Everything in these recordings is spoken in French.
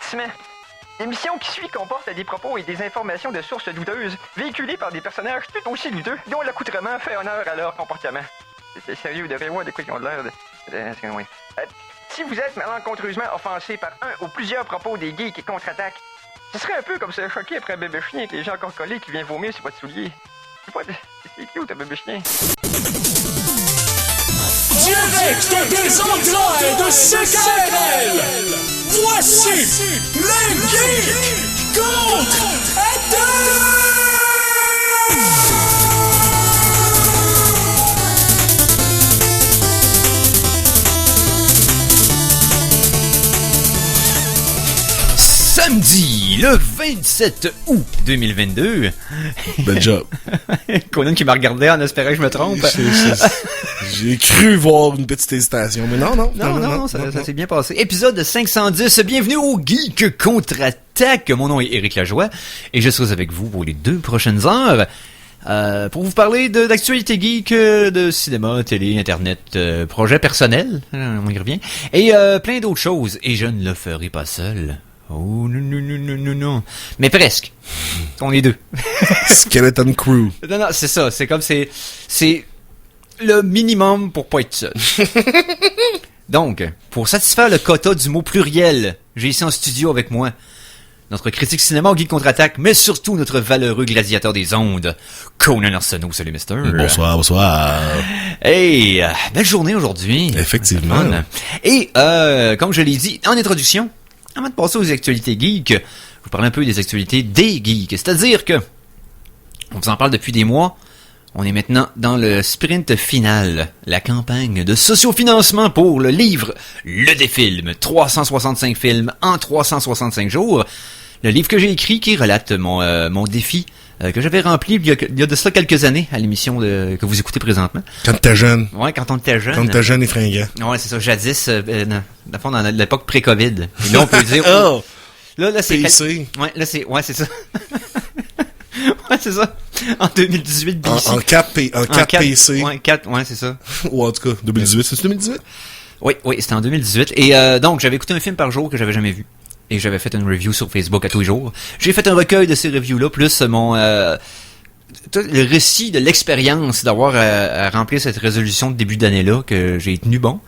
Avertissement. L'émission qui suit comporte des propos et des informations de sources douteuses, véhiculées par des personnages tout aussi douteux, dont l'accoutrement fait honneur à leur comportement. C'est sérieux, vous devriez voir de quoi ils ont de l'air de... si vous êtes malencontreusement offensé par un ou plusieurs propos des geeks et contre-attaques, ce serait un peu comme se choquer après un bébé chien avec les gens encore collés qui vient vomir sur votre soulier. C'est cute, un bébé chien. Direct des entrailles de CKRL, voici les geeks contre-attaque! Samedi, le 27 août 2022. Bel job. Conan qui m'a regardé en espérant que je me trompe. J'ai cru voir une petite hésitation, mais non, ça s'est bien passé. Épisode 510, bienvenue au Geek Contre-Attaque. Mon nom est Éric Lajoie et je serai avec vous pour les 2 prochaines heures. Pour vous parler d'actualité geek, de cinéma, télé, internet, projets personnels, on y revient, et plein d'autres choses. Et je ne le ferai pas seul. Oh non. Mais presque. On est 2. Skeleton Crew. Non, c'est ça. C'est comme c'est le minimum pour pas être seul. Donc, pour satisfaire le quota du mot pluriel, j'ai ici en studio avec moi notre critique cinéma au Geek Contre-Attaque, mais surtout notre valeureux gladiateur des ondes, Conan Arsenault. Salut, mister. Bonsoir. Hey, belle journée aujourd'hui. Effectivement. Et, comme je l'ai dit en introduction, avant de passer aux actualités geeks, je vous parle un peu des actualités des geeks. C'est-à-dire que, on vous en parle depuis des mois, on est maintenant dans le sprint final, la campagne de sociofinancement pour le livre Le Défilm, 365 films en 365 jours. Le livre que j'ai écrit qui relate mon défi que j'avais rempli il y a de cela quelques années à l'émission que vous écoutez présentement. Quand t'étais jeune. Ouais, quand on était jeune. Quand t'étais jeune et fringant. Ouais, c'est ça, jadis, dans l'époque pré-Covid. Et là, on peut dire... Oh! Là, c'est... PC. Ouais, c'est ça. Ouais, c'est ça. En 2018, BC. En 4 PC. Ouais, 4, ouais, c'est ça. Ou en tout cas, 2018. C'est 2018? Oui, c'était en 2018. Et donc, j'avais écouté un film par jour que j'avais jamais vu. Et j'avais fait une review sur Facebook à tous les jours. J'ai fait un recueil de ces reviews-là, plus le récit de l'expérience d'avoir à remplir cette résolution de début d'année-là que j'ai tenu bon.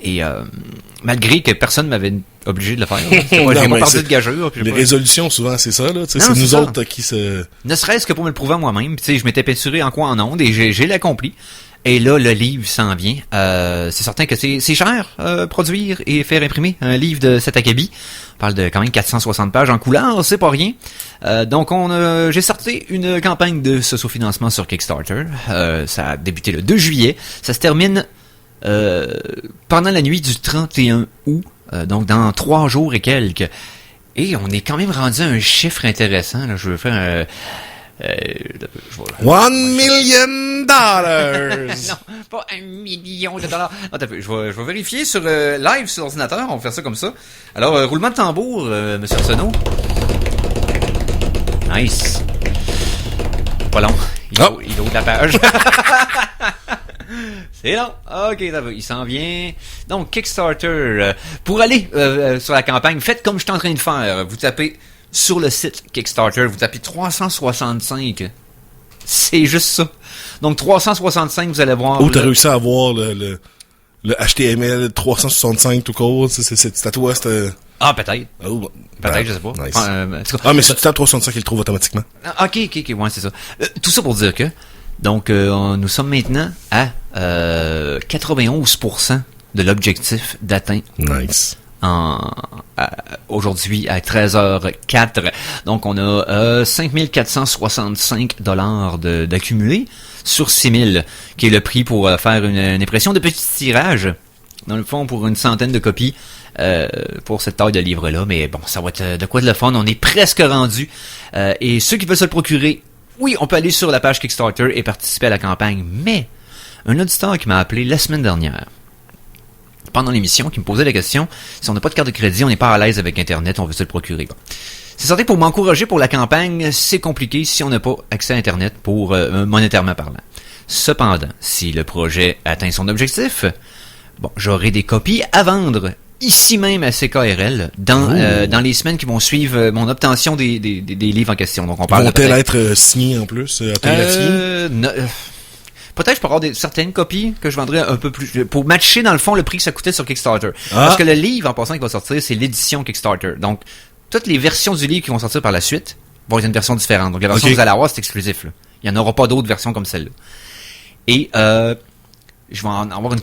Et malgré que personne m'avait obligé de le faire. J'ai pas parlé de gageure. Les résolutions, souvent, c'est ça. Là. C'est nous ça. Autres qui se... Ne serait-ce que pour me le prouver à moi-même. Je m'étais peinturé en quoi en ondes et j'ai l'accompli. Et là, le livre s'en vient. C'est certain que c'est cher produire et faire imprimer un livre de cet acabit. On parle de quand même 460 pages en couleur, c'est pas rien. Donc, j'ai sorti une campagne de sociofinancement sur Kickstarter. Ça a débuté le 2 juillet. Ça se termine pendant la nuit du 31 août. Donc, dans 3 jours et quelques. Et on est quand même rendu à un chiffre intéressant. Là. Je veux faire... $1 million! Non, pas $1 million. Attends, je vais vérifier sur live sur l'ordinateur. On va faire ça comme ça. Alors, roulement de tambour, monsieur Arsenault. Nice. Pas long. Il ouvre la page. C'est long. Ok, il s'en vient. Donc, Kickstarter. Pour aller sur la campagne, faites comme je suis en train de faire. Vous tapez... Sur le site Kickstarter, vous tapez 365. C'est juste ça. Donc 365, vous allez voir... Oh, t'as réussi à avoir le HTML 365 tout court. C'est à toi, c'était... Ah, peut-être. Oh, peut-être, je sais pas. Nice. Mais si tu tapes 365, il le trouve automatiquement. Ok, ouais, c'est ça. Tout ça pour dire que... Donc, nous sommes maintenant à 91% de l'objectif d'atteint. Nice. Aujourd'hui à 13h04. Donc on a 5465 $ d'accumulé sur 6000, qui est le prix pour faire une impression de petit tirage, dans le fond pour une centaine de copies pour cette taille de livre-là. Mais bon, ça va être de quoi de le fun. On est presque rendu. Et ceux qui veulent se le procurer, oui, on peut aller sur la page Kickstarter et participer à la campagne. Mais un auditeur qui m'a appelé la semaine dernière, pendant l'émission, qui me posait la question, si on n'a pas de carte de crédit, on n'est pas à l'aise avec Internet, on veut se le procurer. Bon. C'est certain, pour m'encourager pour la campagne, c'est compliqué si on n'a pas accès à Internet pour monétairement parlant. Cependant, si le projet atteint son objectif, bon, j'aurai des copies à vendre ici même à CKRL, dans les semaines qui vont suivre mon obtention des livres en question. Donc on parle Vont-elles être signées en plus, autographiées? Peut-être je peux avoir certaines copies que je vendrais un peu plus pour matcher dans le fond le prix que ça coûtait sur Kickstarter. Parce que le livre en passant qui va sortir, c'est l'édition Kickstarter. Donc toutes les versions du livre qui vont sortir par la suite vont être une version différente. Donc la version que vous allez avoir, c'est exclusif. Là. Il n'y en aura pas d'autres versions comme celle-là. Et je vais en avoir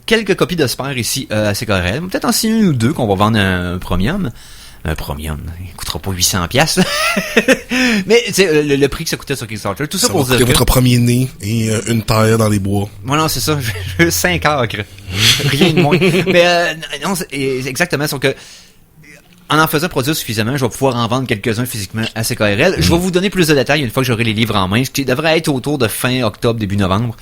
quelques copies de Spare ici à CKRL. Peut-être en signer une ou deux qu'on va vendre un premium. Un premium, il coûtera pas 800$. Mais c'est le prix que ça coûtait sur Kickstarter. Tout ça pour dire que votre premier né et une terre dans les bois. Voilà, c'est ça. Je veux 5 acres. Rien de moins. Mais non, c'est exactement. Sauf que en faisant produire suffisamment, je vais pouvoir en vendre quelques-uns physiquement à CKRL. Je vais vous donner plus de détails une fois que j'aurai les livres en main, ce qui devrait être autour de fin octobre, début novembre,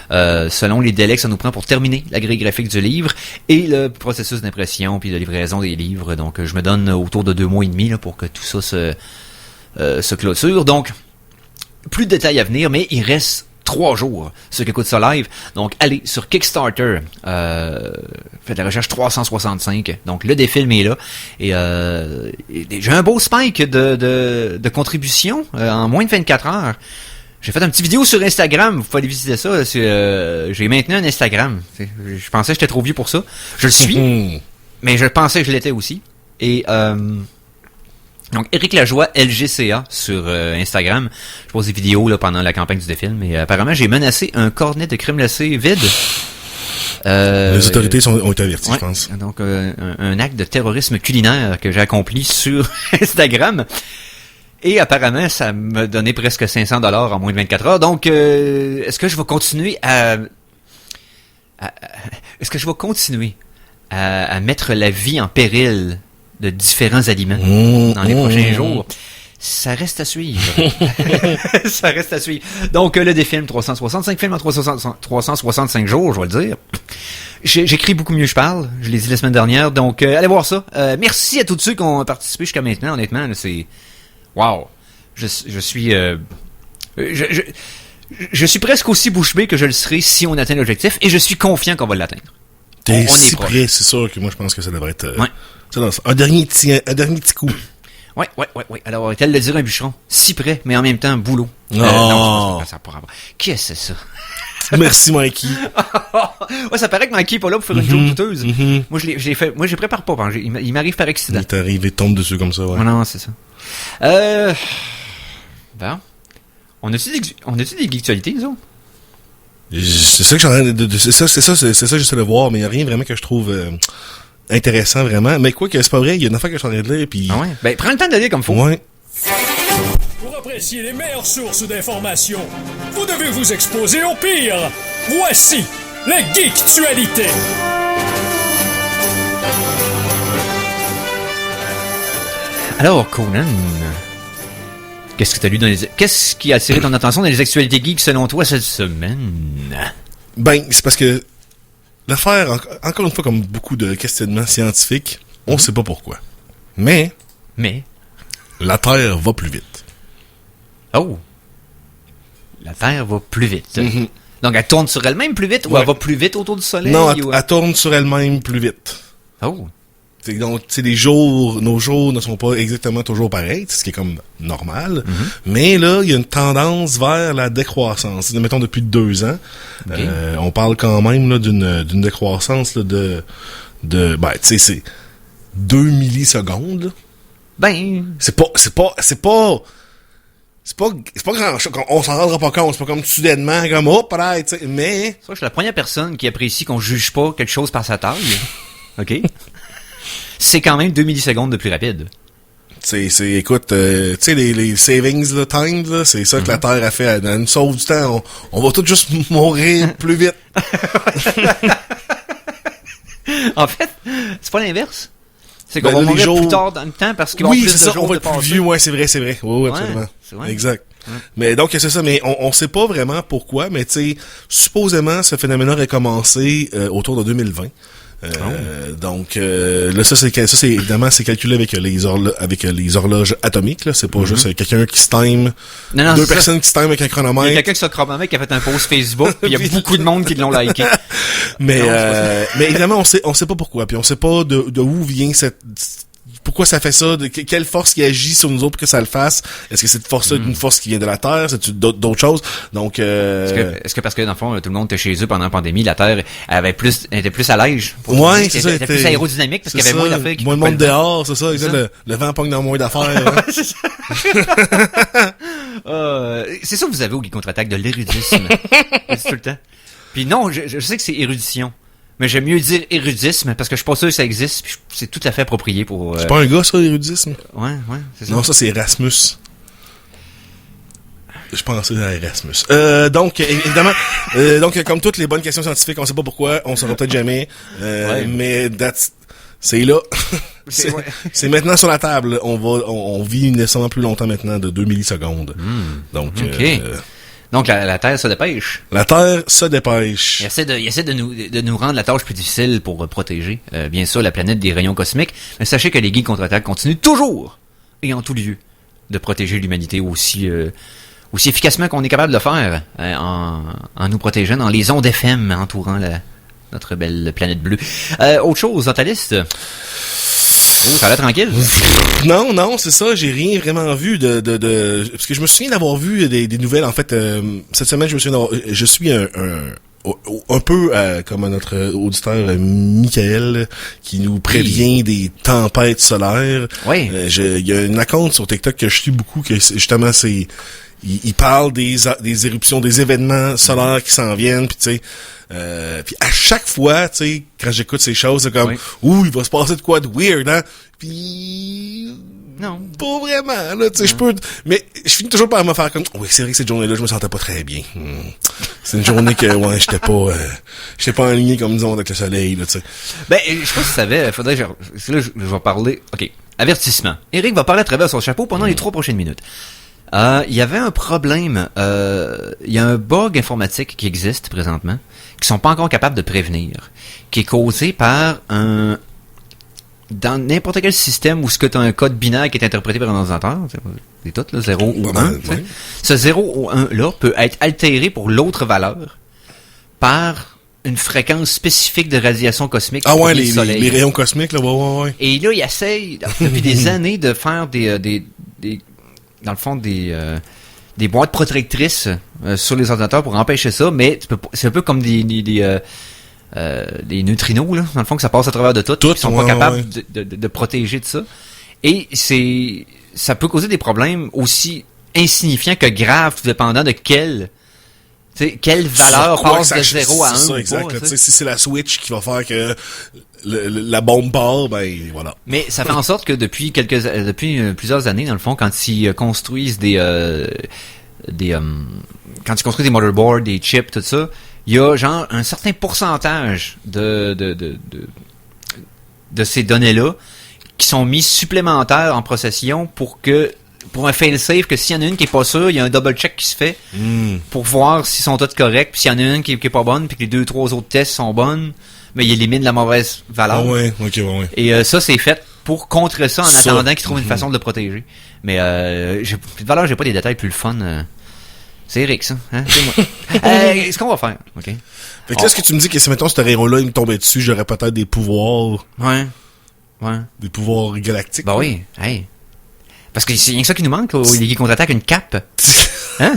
selon les délais que ça nous prend pour terminer la grille graphique du livre et le processus d'impression puis de livraison des livres. Donc, je me donne autour de 2 mois et demi là, pour que tout ça se clôture. Donc, plus de détails à venir, mais il reste 3 jours, ce qui coûte ça live. Donc, allez sur Kickstarter, faites la recherche 365. Donc, le défilm est là. Et j'ai un beau spike de contribution en moins de 24 heures. J'ai fait un petit vidéo sur Instagram. Vous pouvez aller visiter ça. J'ai maintenu un Instagram. Je pensais que j'étais trop vieux pour ça. Je le suis, mais je pensais que je l'étais aussi. Et donc, Éric Lajoie, LGCA, sur Instagram. Je pose des vidéos là, pendant la campagne du défilm. Et apparemment, j'ai menacé un cornet de crème glacée vide. Les autorités ont été averties, je pense. Donc, un acte de terrorisme culinaire que j'ai accompli sur Instagram. Et apparemment, ça m'a donné presque 500$ en moins de 24 heures. Donc, est-ce que je vais continuer à mettre la vie en péril de différents aliments dans les prochains jours? Ça reste à suivre. Ça reste à suivre. Donc, le défilm 365 films en 365 jours, je vais le dire. J'écris beaucoup mieux que je parle. Je l'ai dit la semaine dernière. Donc, allez voir ça. Merci à tous ceux qui ont participé jusqu'à maintenant. Honnêtement, là, c'est... Wow. Je suis... je suis presque aussi bouche bée que je le serai si on atteint l'objectif. Et je suis confiant qu'on va l'atteindre. T'es si près, c'est sûr que moi, je pense que ça devrait être... Ouais. Un dernier petit coup. Ouais. Alors, tel le dire un bûcheron. Si près, mais en même temps, boulot. Non. Non, je pense pas que ça pourra avoir. Qu'est-ce que c'est ça? Merci, Mikey. Ouais, ça paraît que Mikey est pas là pour faire une joke douteuse. Moi, j'ai fait, je prépare pas. Il m'arrive par accident. Il t'arrive et tombe dessus comme ça, ouais. Non, c'est ça. Bon. On a-tu des geektualités, nous autres? C'est ça que c'est ça que j'essaie de voir, mais il n'y a rien vraiment que je trouve intéressant vraiment. Mais quoi que c'est pas vrai, il y a une affaire que je suis en train de lire puis. Ah ouais? Ben prends le temps de lire comme faut. Ouais. Pour apprécier les meilleures sources d'informations, vous devez vous exposer au pire. Voici les geektualités. Alors, Conan, qu'est-ce que t'as lu qu'est-ce qui a attiré ton attention dans les actualités geeks selon toi cette semaine? Ben, c'est parce que l'affaire, encore une fois, comme beaucoup de questionnements scientifiques, on sait pas pourquoi. Mais la Terre va plus vite. Oh! La Terre va plus vite. Donc, elle tourne sur elle-même plus vite ou elle va plus vite autour du Soleil? Non, elle tourne sur elle-même plus vite. Oh! Donc, nos jours ne sont pas exactement toujours pareils, ce qui est comme normal. Mais là, il y a une tendance vers la décroissance. Mettons, depuis 2 ans, okay. On parle quand même là d'une décroissance là, de ben, tu sais, c'est 2 millisecondes. Là. Ben, c'est pas grand chose. On s'en rendra pas compte. C'est pas comme soudainement, comme pareil, tu sais. Mais ça, je suis la première personne qui apprécie qu'on juge pas quelque chose par sa taille. Ok. C'est quand même 2 millisecondes de plus rapide. Écoute, tu sais, les savings, là, time, là, c'est ça que la Terre a fait. Elle nous sauve du temps. On va tous juste mourir plus vite. En fait, c'est pas l'inverse. C'est qu'on va mourir plus tard dans le temps parce qu'il va y avoir plus de jours on va être plus vieux. Ouais, c'est vrai. Oui, absolument. C'est vrai. Exact. Ouais. Mais donc, c'est ça. Mais on sait pas vraiment pourquoi. Mais tu sais, supposément, ce phénomène-là aurait commencé autour de 2020. Donc là, ça c'est évidemment c'est calculé avec les horloges atomiques. Là, c'est pas juste quelqu'un qui se time, deux personnes qui se time avec un chronomètre. Il y a quelqu'un qui se chronomètre qui a fait un post Facebook, puis il y a beaucoup de monde qui l'ont liké. Mais évidemment on sait pas pourquoi, puis on sait pas de où vient pourquoi ça fait ça, quelle force qui agit sur nous autres pour que ça le fasse. Est-ce que cette force-là une force qui vient de la Terre, c'est d'autres choses? Donc est-ce que parce que dans le fond tout le monde était chez eux pendant la pandémie, la Terre était plus à l'aise? Ouais, c'est ça. Elle était plus aérodynamique parce qu'il y avait moins d'affaires. Moins de monde dehors, c'est ça. Le vent pogne dans moins d'affaires. Hein. C'est ça. C'est ça que vous avez au Geek Contre-Attaque, de l'érudisme. C'est tout le temps. Puis non, je sais que c'est érudition. Mais j'aime mieux dire érudisme, parce que je suis pas sûr que ça existe, puis c'est tout à fait approprié pour... C'est pas un gars, ça, l'érudisme? Ouais, c'est ça. Non, ça, c'est Erasmus. Je pensais à Erasmus. Donc, évidemment, comme toutes les bonnes questions scientifiques, on sait pas pourquoi, on saura peut-être jamais, mais c'est là. C'est maintenant sur la table. On vit nécessairement plus longtemps maintenant, de 2 millisecondes. Donc, Donc, la Terre se dépêche. La Terre se dépêche. Il essaie de nous rendre la tâche plus difficile pour protéger, bien sûr, la planète des rayons cosmiques. Mais sachez que les Geeks Contre-Attaque continuent toujours, et en tout lieu, de protéger l'humanité aussi efficacement qu'on est capable de le faire, en nous protégeant dans les ondes FM entourant notre belle planète bleue. Autre chose dans ta liste? Oh, ça a l'air tranquille. Non, c'est ça. J'ai rien vraiment vu parce que je me souviens d'avoir vu des nouvelles. En fait, cette semaine, je suis un peu comme notre auditeur Michael qui nous prévient des tempêtes solaires. Oui. Il y a une account sur TikTok que je suis beaucoup que justement il parle des éruptions, des événements solaires qui s'en viennent, puis tu sais. Puis à chaque fois, tu sais, quand j'écoute ces choses, c'est comme ouh, il va se passer de quoi de weird, hein. Puis non, pas vraiment, là, tu sais, mais je finis toujours par me faire comme oui, c'est vrai que cette journée-là, je me sentais pas très bien. C'est une journée que j'étais pas aligné comme disons avec le soleil, là, tu sais. Ben, je sais pas si tu savais, faudrait que je vais parler. OK, avertissement. Eric va parler à travers son chapeau pendant les 3 prochaines minutes. Il y avait un problème, il y a un bug informatique qui existe présentement, qui sont pas encore capables de prévenir, qui est causé par dans n'importe quel système où ce que tu as un code binaire qui est interprété par un ordinateur, c'est tout, là, 0 ou 1, ce 0 ou 1 là peut être altéré pour l'autre valeur par une fréquence spécifique de radiation cosmique. Ah ouais, les rayons cosmiques, là, ouais. Et là, il essaye depuis des années de faire dans le fond, des boîtes protectrices sur les ordinateurs pour empêcher ça, mais c'est un peu comme des neutrinos, là, dans le fond, que ça passe à travers de tout. Ils sont pas capables de protéger de ça. Et ça peut causer des problèmes aussi insignifiants que graves, tout dépendant de quelle valeur passe de 0 à 1 c'est ça, ou exact, pas. Si c'est la switch qui va faire que la bombe part, ben voilà. Mais ça fait en sorte que depuis plusieurs années, dans le fond, quand ils construisent quand ils construisent des motherboards, des chips, tout ça, il y a genre un certain pourcentage de ces données-là qui sont mises supplémentaires en procession pour un fail-safe, que s'il y en a une qui est pas sûre, il y a un double-check qui se fait pour voir s'ils sont tous corrects, puis s'il y en a une qui est pas bonne, puis que les 2-3 autres tests sont bonnes, mais il élimine la mauvaise valeur. Ah ouais, ok, ouais. Et ça, c'est fait pour contrer ça en attendant qu'ils trouvent une façon de le protéger. Mais j'ai pas des détails plus le fun. C'est Eric, ça. Hein? C'est moi. Ce qu'on va faire, ok? Fait que là, est-ce que tu me dis que si, mettons, ce héros-là, il me tombait dessus, j'aurais peut-être des pouvoirs... Ouais. Des pouvoirs galactiques? Bah oui, hey. Parce que c'est rien que ça qui nous manque, là, les Geeks Contre-Attaque, une cape. Hein?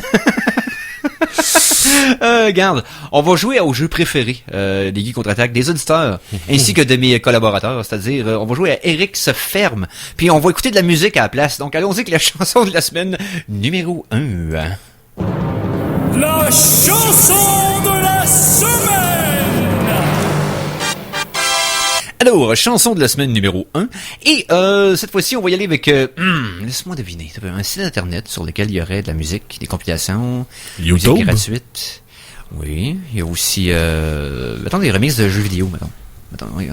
Regarde, on va jouer au jeu préféré des Geeks Contre-Attaque des auditeurs, ainsi que de mes collaborateurs, c'est-à-dire on va jouer à Eric se ferme, puis on va écouter de la musique à la place. Donc allons-y avec la chanson de la semaine numéro 1. La chanson de la semaine! Alors, chanson de la semaine numéro 1. Et cette fois-ci, on va y aller avec... laisse-moi deviner. Un site internet sur lequel il y aurait de la musique, des compilations, YouTube? musique gratuite. Oui, il y a aussi... mettons des remixes de jeux vidéo, mettons. Oui.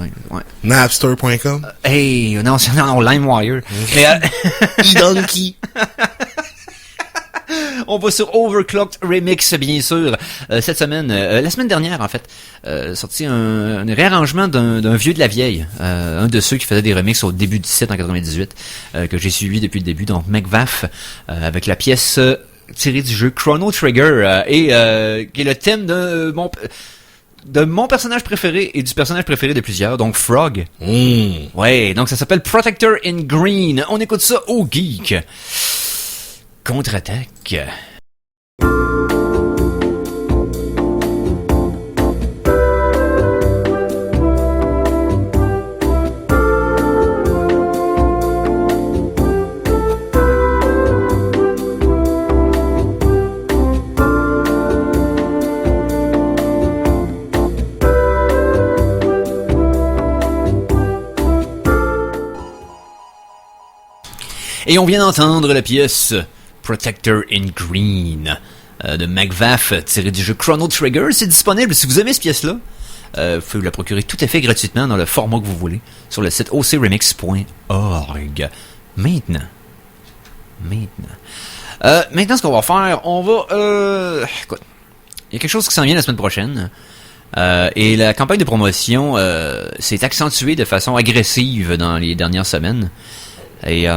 Napster.com? Non, LimeWire. Mais... E-Donkey. On va sur Overclocked Remix, bien sûr. Cette semaine, la semaine dernière, en fait, sorti un réarrangement d'un vieux de la vieille. Un de ceux qui faisait des remixes au début du site en 98, que j'ai suivi depuis le début. Donc, McVaff, avec la pièce tirée du jeu Chrono Trigger, et qui est le thème de mon personnage préféré et du personnage préféré de plusieurs, donc Frog. Ouais, donc ça s'appelle Protector in Green. On écoute ça au Geek. Contre-attaque. Et on vient d'entendre la pièce Protector in Green de McVaff, tirée du jeu Chrono Trigger. C'est disponible si vous aimez cette pièce-là. Vous pouvez la procurer tout à fait gratuitement dans le format que vous voulez sur le site ocremix.org. Maintenant, ce qu'on va faire, on va... écoute, il y a quelque chose qui s'en vient la semaine prochaine. Et la campagne de promotion s'est accentuée de façon agressive dans les dernières semaines. Et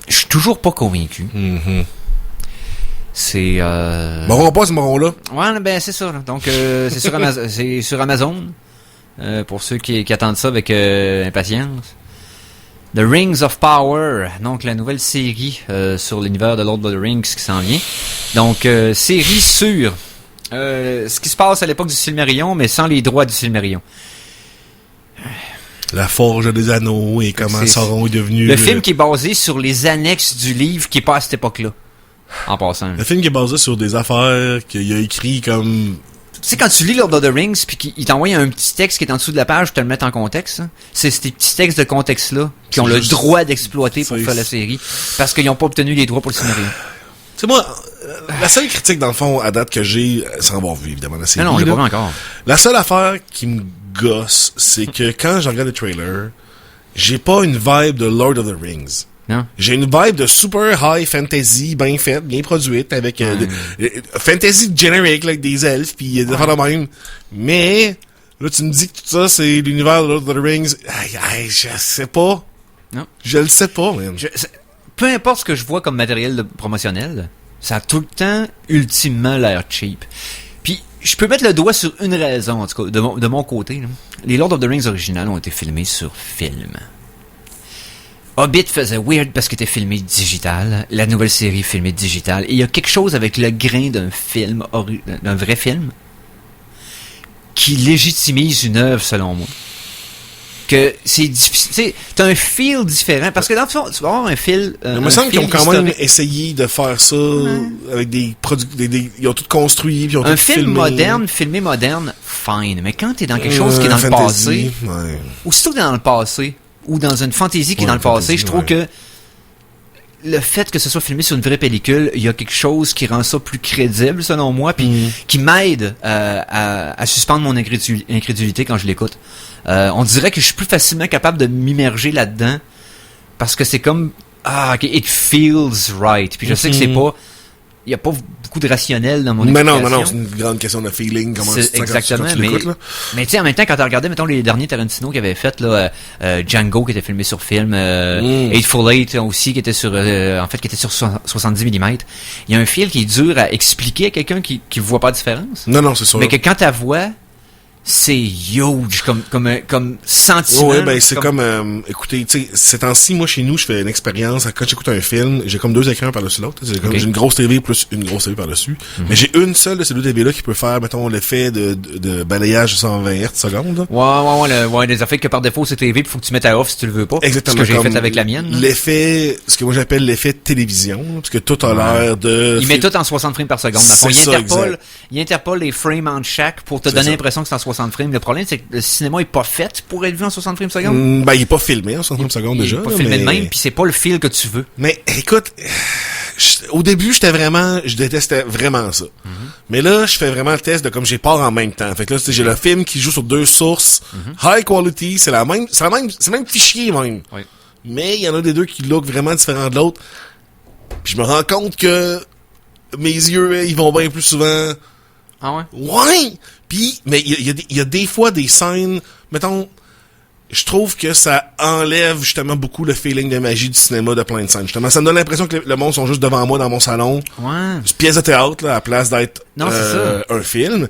je suis toujours pas convaincu. C'est Moron pas ce moron-là. Ouais, ben c'est ça. Là. Donc c'est sur Amazon. Pour ceux qui attendent ça avec impatience. The Rings of Power, donc la nouvelle série sur l'univers de Lord of the Rings qui s'en vient. Donc série sur ce qui se passe à l'époque du Silmarillion, mais sans les droits du Silmarillion. La Forge des Anneaux et comment Sauron est devenu... Le film qui est basé sur les annexes du livre qui est pas à cette époque-là. En passant. Le film qui est basé sur des affaires qu'il a écrit comme... Tu sais, quand tu lis Lord of the Rings puis qu'il t'envoie un petit texte qui est en dessous de la page pour te le mettre en contexte, hein, c'est ces petits textes de contexte-là qui ont le droit d'exploiter pour faire la série parce qu'ils n'ont pas obtenu les droits pour le scénario. Tu sais, moi, la seule critique, dans le fond, à date que j'ai, sans avoir vu, évidemment, la série... Non, on l'a pas vu encore. La seule affaire qui me gosse, c'est que quand je regarde le trailer, j'ai pas une vibe de Lord of the Rings. Non. J'ai une vibe de super high fantasy, bien faite, bien produite, avec fantasy generic, là, avec des elfes, pis des affaires de même. Mais, là, tu me dis que tout ça, c'est l'univers de Lord of the Rings. Aïe, je sais pas. Non. Je le sais pas, man. Peu importe ce que je vois comme matériel promotionnel, ça a tout le temps, ultimement, l'air cheap. Puis, je peux mettre le doigt sur une raison, en tout cas, de mon côté. Là. Les Lord of the Rings originales ont été filmés sur film. Hobbit faisait weird parce qu'il était filmé digital. La nouvelle série est filmée digital. Et il y a quelque chose avec le grain d'un film, d'un vrai film, qui légitimise une œuvre, selon moi. Que c'est difficile. Tu sais, t'as un feel différent. Parce que dans le fond, tu vas avoir un feel. Il me semble qu'ils ont quand même essayé de faire ça avec des produits. Ils ont tout construit. Puis ils ont un tout film filmé. moderne, filmé moderne, fine. Mais quand t'es dans quelque chose qui est dans le fantasy, passé, ou surtout que t'es dans le passé, ou dans une fantaisie qui est dans le passé, je trouve que le fait que ce soit filmé sur une vraie pellicule, il y a quelque chose qui rend ça plus crédible, selon moi, puis qui m'aide à suspendre mon incrédulité quand je l'écoute. On dirait que je suis plus facilement capable de m'immerger là-dedans parce que c'est comme ok, it feels right. Puis je sais que c'est pas, il y a pas beaucoup de rationnel dans mon explication. Non, c'est une grande question de feeling. Comment c'est exactement. quand tu l'écoutes, là. Mais tu sais, en même temps, quand t'as regardé, mettons, les derniers Tarantino qu'il avait fait, là, Django qui était filmé sur film, Hateful Eight aussi qui était sur, qui était sur 70 mm. Il y a un fil qui est dur à expliquer à quelqu'un qui voit pas de différence. Non, c'est sûr. Mais que quand t'as voix, c'est huge comme sentiment. Ouais, ben c'est comme écoutez, tu sais, ces temps-ci, moi chez nous, je fais une expérience. Quand j'écoute un film, j'ai comme deux écrans par-dessus l'autre. J'ai une grosse TV plus une grosse TV par-dessus. Mais j'ai une seule de ces deux TV-là qui peut faire, mettons, l'effet de balayage de 120 Hz secondes. Ouais, des effets que par défaut c'est TV, puis faut que tu mettes à off si tu le veux pas. Exactement. Ce que j'ai fait avec la mienne. L'effet, ce que moi j'appelle l'effet télévision, parce que tout a l'air de... Il met tout en 60 frames par seconde. Il interpole les frames en chaque pour te donner l'impression que c'est en 60 frames. Le problème, c'est que le cinéma est pas fait pour être vu en 60 frames secondes. Ben, il est pas filmé en 60 frames secondes déjà. Il est pas filmé de même, puis c'est pas le feel que tu veux. Mais, écoute, au début, je détestais vraiment ça. Mais là, je fais vraiment le test de comme j'ai peur en même temps. Fait que là, j'ai le film qui joue sur deux sources. High quality, c'est le même fichier même. Oui. Mais il y en a des deux qui look vraiment différents de l'autre. Puis je me rends compte que mes yeux, ils vont bien plus souvent. Ah ouais? Ouais! Puis, mais il y a des fois des scènes, mettons, je trouve que ça enlève justement beaucoup le feeling de magie du cinéma de plein de scènes. Justement, ça me donne l'impression que le monde sont juste devant moi dans mon salon. Ouais. C'est une pièce de théâtre, là, à la place d'être Non, c'est ça. un film.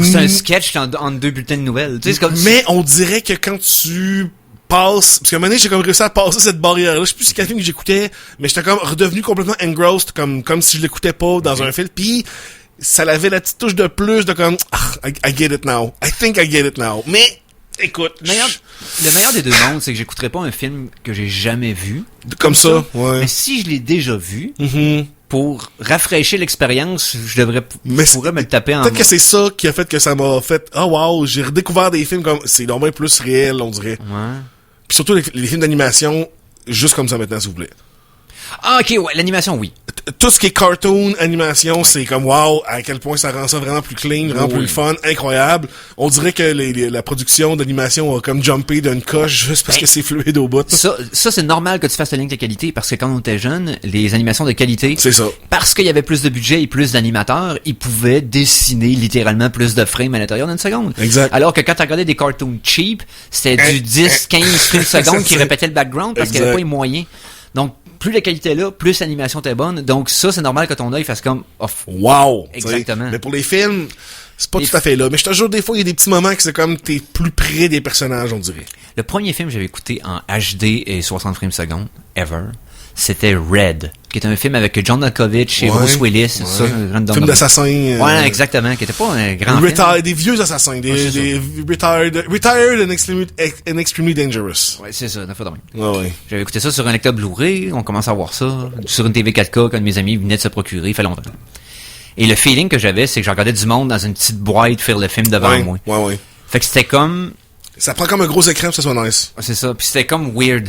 C'est un sketch entre deux bulletins de nouvelles. Tu sais, c'est comme... Mais on dirait que quand tu passes, parce qu'à un moment donné, j'ai comme réussi à passer cette barrière-là. Je sais plus si quel film que j'écoutais, mais j'étais comme redevenu complètement engrossed, comme si je l'écoutais pas dans un film. Puis ça avait la petite touche de plus de comme, I get it now. I think I get it now. Mais, écoute. Le meilleur des deux mondes, c'est que j'écouterais pas un film que j'ai jamais vu. Comme ça, ouais. Mais si je l'ai déjà vu, Mm-hmm. pour rafraîchir l'expérience, je pourrais me le taper en... Peut-être que c'est ça qui a fait que ça m'a fait, wow, j'ai redécouvert des films comme, c'est normalement plus réel, on dirait. Ouais. Puis surtout les films d'animation, juste comme ça maintenant, s'il vous plaît. Ah, ok, ouais, l'animation, oui. Tout ce qui est cartoon, animation, c'est comme wow, à quel point ça rend ça vraiment plus clean, vraiment plus fun, incroyable. On dirait que la production d'animation a comme jumpé d'une coche juste parce que c'est fluide au bout. Ça c'est normal que tu fasses le lien avec la qualité, parce que quand on était jeune, les animations de qualité, C'est ça. parce qu'il y avait plus de budget et plus d'animateurs, ils pouvaient dessiner littéralement plus de frames à l'intérieur d'une seconde. Exact. Alors que quand tu regardais des cartoons cheap, c'était du 10, 15 frames secondes qui répétaient le background parce qu'il n'y avait pas les moyens. Donc, plus la qualité est là, plus l'animation était bonne. Donc ça, c'est normal que ton œil fasse comme off. Wow! Exactement. T'sais. Mais pour les films, c'est pas tout à fait là. Mais je te jure, des fois, il y a des petits moments que c'est comme t'es plus près des personnages, on dirait. Le premier film que j'avais écouté en HD et 60 frames secondes, ever, c'était Red, qui est un film avec John Malkovich et Bruce Willis. Ça, film d'assassin. Ouais, exactement, qui était pas un grand film. Des vieux assassins, des retired and extremely dangerous. Ouais, c'est ça, fois de même. Ouais. J'avais écouté ça sur un lecteur Blu-ray, on commence à voir ça, sur une TV 4K qu'un de mes amis venait de se procurer, il fait longtemps. Et le feeling que j'avais, c'est que je regardais du monde dans une petite boîte faire le film devant moi. Ouais. Fait que c'était comme... Ça prend comme un gros écran pour que ça soit nice. C'est ça, puis c'était comme weird.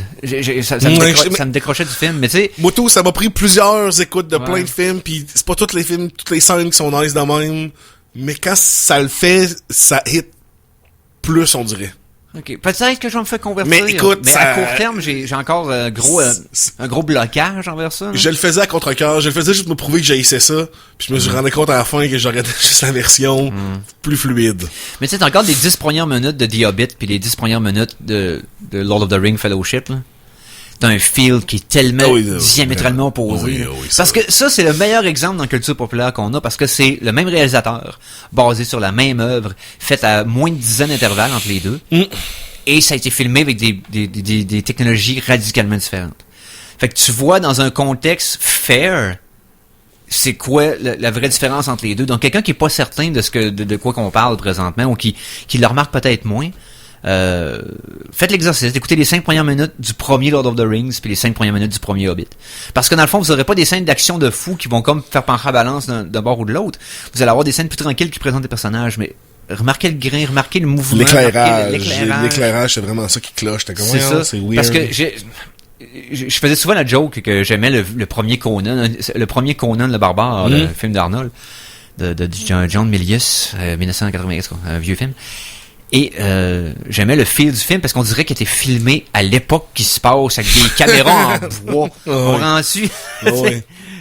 Ça me décrochait du film, mais tu sais... Moi tout, ça m'a pris plusieurs écoutes de plein de films, puis c'est pas tous les films, toutes les scènes qui sont nice de même, mais quand ça le fait, ça hit plus, on dirait. Ok, peut-être que je vais me faire convertir. Mais écoute, à court terme, j'ai encore un gros blocage envers ça. Je le faisais à contre-cœur, je le faisais juste pour me prouver que j'haïssais ça, puis je me suis rendu compte à la fin que j'aurais juste la version plus fluide. Mais tu sais, t'as encore les 10 premières minutes de The Hobbit puis les 10 premières minutes de Lord of the Rings Fellowship, là. T'as un feel qui est tellement diamétralement opposé. Parce que ça, c'est le meilleur exemple dans la culture populaire qu'on a, parce que c'est le même réalisateur, basé sur la même œuvre, faite à moins de 10 ans d'intervalle entre les deux, et ça a été filmé avec des technologies radicalement différentes. Fait que tu vois, dans un contexte fair, c'est quoi la vraie différence entre les deux. Donc, quelqu'un qui est pas certain de quoi qu'on parle présentement, ou qui le remarque peut-être moins, faites l'exercice d'écouter les 5 premières minutes du premier Lord of the Rings puis les 5 premières minutes du premier Hobbit. Parce que dans le fond, vous n'aurez pas des scènes d'action de fou qui vont comme faire pencher la balance d'un bord ou de l'autre. Vous allez avoir des scènes plus tranquilles qui présentent des personnages, mais remarquez le grain, remarquez le mouvement. L'éclairage, c'est vraiment ça qui cloche. C'est ça. C'est weird. Parce que je faisais souvent la joke que j'aimais le premier Conan, le barbare, le film d'Arnold, de John Milius, 1990, un vieux film. Et j'aimais le feel du film parce qu'on dirait qu'il était filmé à l'époque qui se passe avec des caméras en bois. On rend su.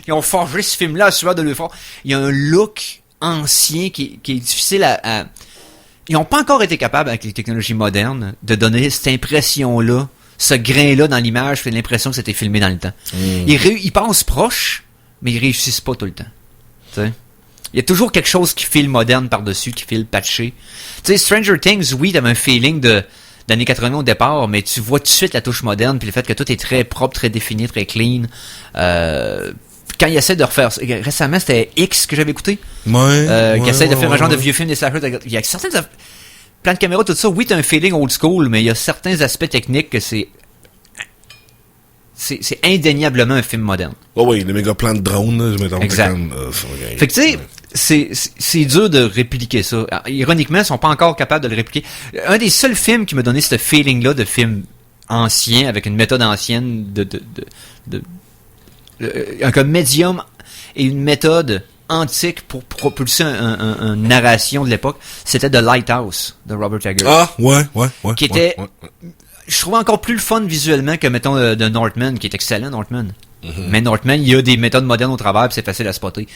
Ils ont forgé ce film-là à sueur de l'effort. Il y a un look ancien qui est difficile à... Ils n'ont pas encore été capables, avec les technologies modernes, de donner cette impression-là, ce grain-là dans l'image, fait l'impression que c'était filmé dans le temps. Ils pensent proche, mais ils réussissent pas tout le temps. Tu sais? Il y a toujours quelque chose qui file moderne par-dessus, qui file patché. Tu sais, Stranger Things, oui, t'avais un feeling d'années 80 au départ, mais tu vois tout de suite la touche moderne, puis le fait que tout est très propre, très défini, très clean. Quand ils essaient de refaire... Récemment, c'était X que j'avais écouté. Qui essaie de faire un genre de vieux film des slashers. Il y a certains plans de caméra, tout ça. Oui, t'as un feeling old school, mais il y a certains aspects techniques que c'est indéniablement un film moderne. Oui, les méga plans de drone, je m'étonne. Exact. Fait que tu sais, c'est dur de répliquer ça. Alors, ironiquement, ils sont pas encore capables de le répliquer. Un des seuls films qui m'a donné ce feeling-là de film ancien, avec une méthode ancienne un médium et une méthode antique pour propulser une narration de l'époque, c'était The Lighthouse de Robert Eggers. Ouais. Qui était... Je trouvais encore plus le fun visuellement que, mettons, de Northman, qui est excellent, Northman. Mais Northman, il y a des méthodes modernes au travers, puis c'est facile à spotter.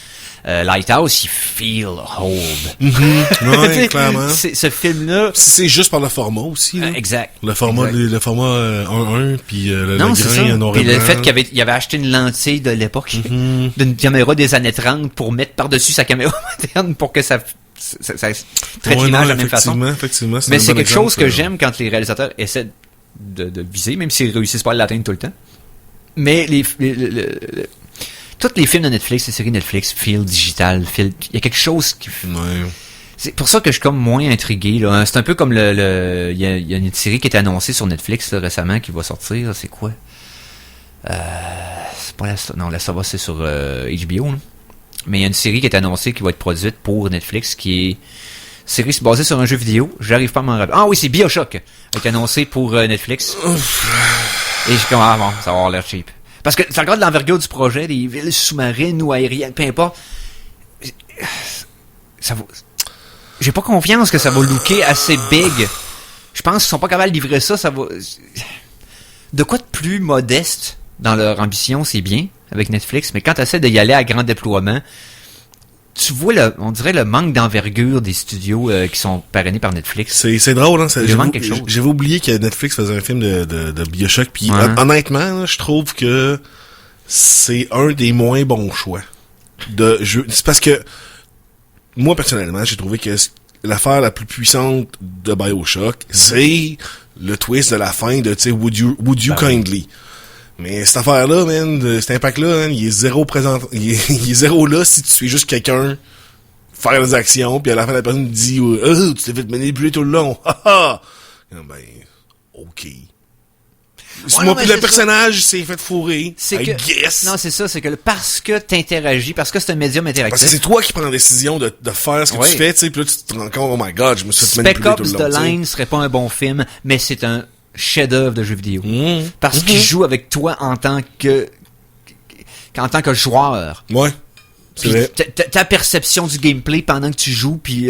Lighthouse, il feel old. Ouais, clairement. Ce film-là... C'est juste par le format aussi, là. Exact. Le format, exact. le format 1-1, puis le Non, c'est ça. grain noir et Puis le blanc. fait qu'il avait acheté une lentille de l'époque, d'une caméra des années 30 pour mettre par-dessus sa caméra moderne pour que ça traite l'image de la même façon. Effectivement, Mais c'est un bon quelque chose que exemple, j'aime quand les réalisateurs essaient de viser, même s'ils réussissent pas à l'atteindre tout le temps. Mais tous les films de Netflix, les séries Netflix, feel digital, il y a quelque chose qui... Ouais. C'est pour ça que je suis comme moins intrigué, là. C'est un peu comme il y a une série qui est annoncée sur Netflix, là, récemment, qui va sortir. C'est quoi? C'est pas ça va, c'est sur HBO, là. Mais il y a une série qui est annoncée qui va être produite pour Netflix, qui est série basée sur un jeu vidéo. J'arrive pas à m'en rappeler. Ah oui, c'est BioShock, qui est annoncé pour Netflix. Et je suis comme, bon, ça va avoir l'air cheap. Parce que tu regardes l'envergure du projet, des villes sous-marines ou aériennes, peu importe. Ça va... J'ai pas confiance que ça va looker assez big. Je pense qu'ils sont pas capables de livrer ça, ça va... De quoi de plus modeste dans leur ambition, c'est bien, avec Netflix, mais quand tu essaies d'y aller à grand déploiement, tu vois, on dirait le manque d'envergure des studios qui sont parrainés par Netflix. C'est drôle, hein? Il manque quelque chose. J'avais oublié que Netflix faisait un film de BioShock, puis Ouais. honnêtement, là, je trouve que c'est un des moins bons choix de jeu. C'est parce que moi, personnellement, j'ai trouvé que l'affaire la plus puissante de BioShock, c'est le twist de la fin de, tu sais, Would you kindly? Mais cette affaire-là, man, cet impact-là, man, il est zéro présent, il est zéro là si tu suis juste quelqu'un faire des actions, puis à la fin, la personne dit, oh, tu t'es fait manipuler tout le long, haha! Ben, ok. non, mais Puis le c'est personnage s'est fait fourrer. C'est I que... guess. Non, c'est ça, c'est que parce que t'interagis, parce que c'est un médium interactif. Parce que c'est toi qui prends la décision de faire ce que Oui. tu fais, tu sais, puis là, tu te rends compte, oh my god, je me suis fait Spec manipuler tout Ops le The long, tu sais. Line serait pas un bon film, mais c'est un chef-d'œuvre de jeu vidéo. Parce qu'il joue avec toi en tant que joueur. Ouais. C'est Puis vrai. ta perception du gameplay pendant que tu joues, puis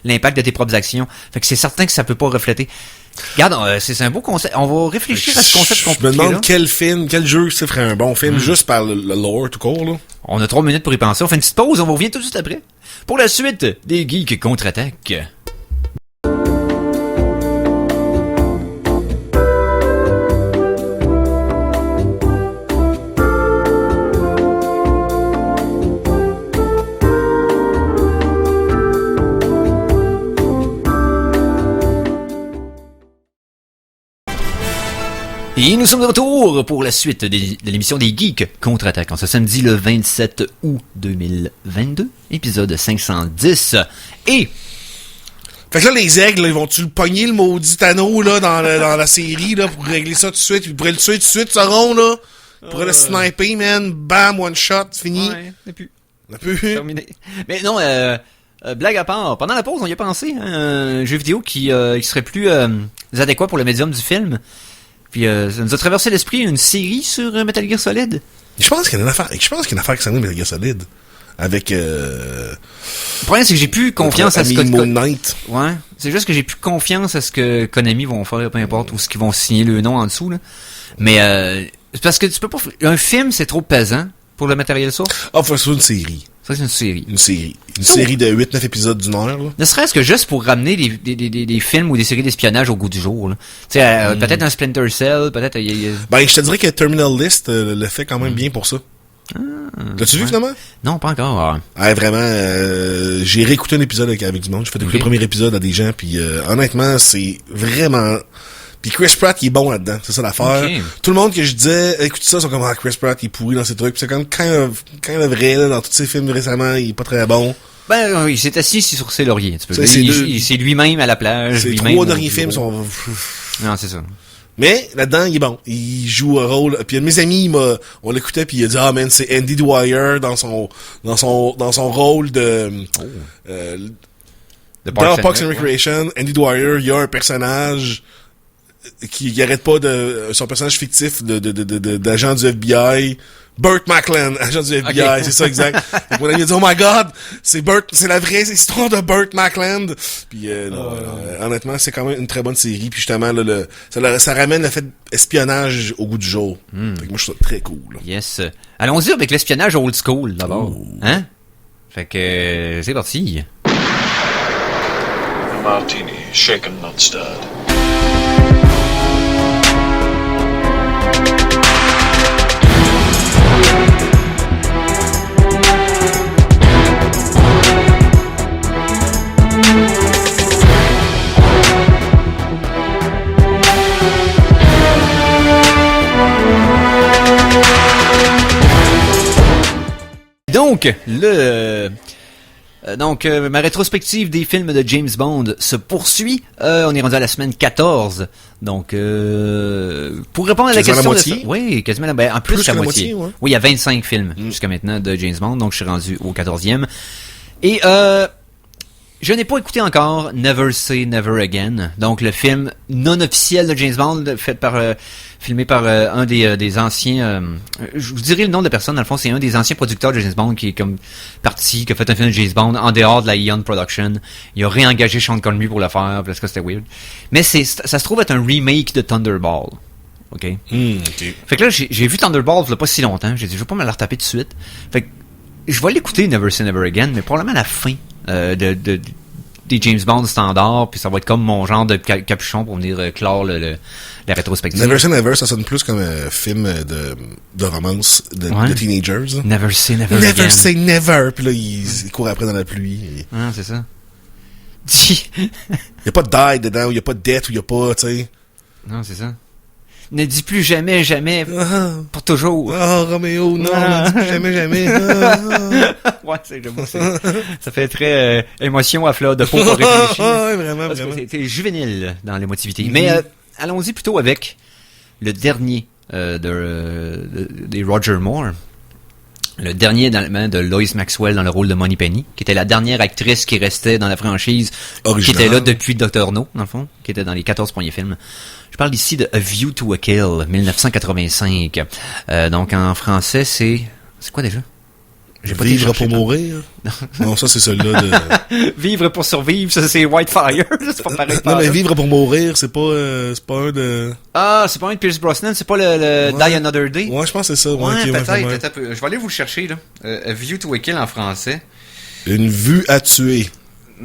l'impact de tes propres actions. Fait que c'est certain que ça peut pas refléter. Regarde, c'est un beau concept. On va réfléchir à ce concept Je me compliqué demande là. quel jeu ça ferait un bon film, juste par le lore tout court, là. On a 3 minutes pour y penser. On fait une petite pause, on revient tout de suite après. Pour la suite des Geeks contre-attaque. Et nous sommes de retour pour la suite de l'émission des Geeks contre-attaque en ce samedi le 27 août 2022, épisode 510. Et Fait que là, les aigles, là, ils vont-tu le pogner, le maudit anneau, là, dans la série, là, pour régler ça tout de suite? Ils pourraient le tuer tout de suite, ce rond, là. Ils pourraient le sniper, man. Bam, one shot, c'est fini. n'est plus On a pu. terminé. Mais non, blague à part, pendant la pause, on y a pensé, hein, un jeu vidéo qui serait plus adéquat pour le médium du film. Puis ça nous a traversé l'esprit une série sur Metal Gear Solid. Je pense qu'il y a une affaire qui s'en est Metal Gear Solid. Avec, Le problème, c'est que j'ai plus confiance à ce que... Moon Knight. Ouais, c'est juste que j'ai plus confiance à ce que Konami vont faire, peu importe, ou ce qu'ils vont signer le nom en dessous, là. Mais c'est parce que tu peux pas... Un film, c'est trop pesant pour le matériel source. Ah, faut que ce soit une série. Ça, c'est une série. Une série de 8-9 épisodes d'une heure, là. Ne serait-ce que juste pour ramener des films ou des séries d'espionnage au goût du jour, là. Tu sais, peut-être un Splinter Cell, peut-être... Ben, je te dirais que Terminal List le fait quand même bien pour ça. L'as-tu vu, finalement? Non, pas encore. Ah, vraiment, j'ai réécouté un épisode avec du monde. J'ai fait écouter le premier épisode à des gens, puis honnêtement, c'est vraiment... Puis Chris Pratt, il est bon là-dedans, c'est ça l'affaire. Ok. Tout le monde que je disais, écoute ça, ils sont comme, ah, Chris Pratt, il est pourri dans ses trucs. Puis c'est comme, quand le vrai, là, dans tous ses films récemment, il est pas très bon. Ben, il s'est assis sur ses lauriers, un petit peu. C'est C'est lui-même à la plage. Ces lui-même trois au derniers bureau. films sont... Non, c'est ça. Mais, là-dedans, il est bon. Il joue un rôle. Puis, un de mes amis, on l'écoutait, puis il a dit, ah, man, c'est Andy Dwyer dans son rôle de, The dans Parks and Recreation. Andy Dwyer, il y a un personnage qui arrête pas son personnage fictif d'agent du FBI, Burt Macklin, agent du FBI, Okay. c'est ça exact. Donc, mon ami a dit, oh my god, c'est la vraie histoire de Burt Macklin. Puis honnêtement, c'est quand même une très bonne série. Puis justement, là, ça ramène le fait d'espionnage au goût du jour. Fait que moi, je trouve ça très cool. Là. Yes. Allons-y avec l'espionnage old school, d'abord. Hein? Fait que, c'est parti. A martini, shaken, not stirred. Donc, ma rétrospective des films de James Bond se poursuit. On est rendu à la semaine 14. Donc, pour répondre à la Quasiment question... la moitié? Oui, quasiment en plus que la moitié. ouais. Oui, il y a 25 films jusqu'à maintenant de James Bond. Donc, je suis rendu au 14e. Et je n'ai pas écouté encore Never Say Never Again. Donc, le film non officiel de James Bond, filmé par un des anciens... je vous dirai le nom de la personne, dans le fond, c'est un des anciens producteurs de James Bond qui est comme parti, qui a fait un film de James Bond en dehors de la Eon Production. Il a réengagé Sean Connery pour le faire, parce que c'était weird. Mais ça se trouve être un remake de Thunderball. OK? OK. Fait que là, j'ai vu Thunderball il y a pas si longtemps. J'ai dit, je vais pas me la retaper tout de suite. Fait que je vais l'écouter, Never Say Never Again, mais probablement à la fin des James Bond standards, puis ça va être comme mon genre de capuchon pour venir clore la rétrospective. Never Say Never, ça sonne plus comme un film de romance de teenagers. Never Say Never Never Again. Say Never, puis là, il court après dans la pluie. Et... Ah, c'est ça. Il y a pas de die dedans, ou il y a pas de death, ou il y a pas, tu sais... Non, c'est ça. Ne dis plus jamais, jamais, pour toujours. Roméo, non, ne dis plus jamais, jamais. Ouais, j'avoue, ça fait très émotion à fleur de peau pour réfléchir. Ouais, vraiment, Parce que vraiment. c'est juvénile dans l'émotivité. Mais allons-y plutôt avec le dernier des Roger Moore. Le dernier de Lois Maxwell dans le rôle de Moneypenny, qui était la dernière actrice qui restait dans la franchise, Original. qui était là depuis Dr. No, dans le fond, qui était dans les 14 premiers films. Je parle ici de A View to a Kill, 1985. Donc en français, c'est quoi déjà? J'ai pas Vivre téléchargé, pour mourir? Non, ça, c'est celui-là de... Vivre pour survivre, ça c'est Whitefire. C'est pas pareil. Non, mais Vivre pour mourir, c'est pas un de... Ah, c'est pas un de Pierce Brosnan, c'est pas le Ouais. Die Another Day? Ouais, je pense que c'est ça. Ouais, ok, peut-être. ouais. Attends un peu. Je vais aller vous le chercher, là. A View to a Kill en français. Une vue à tuer.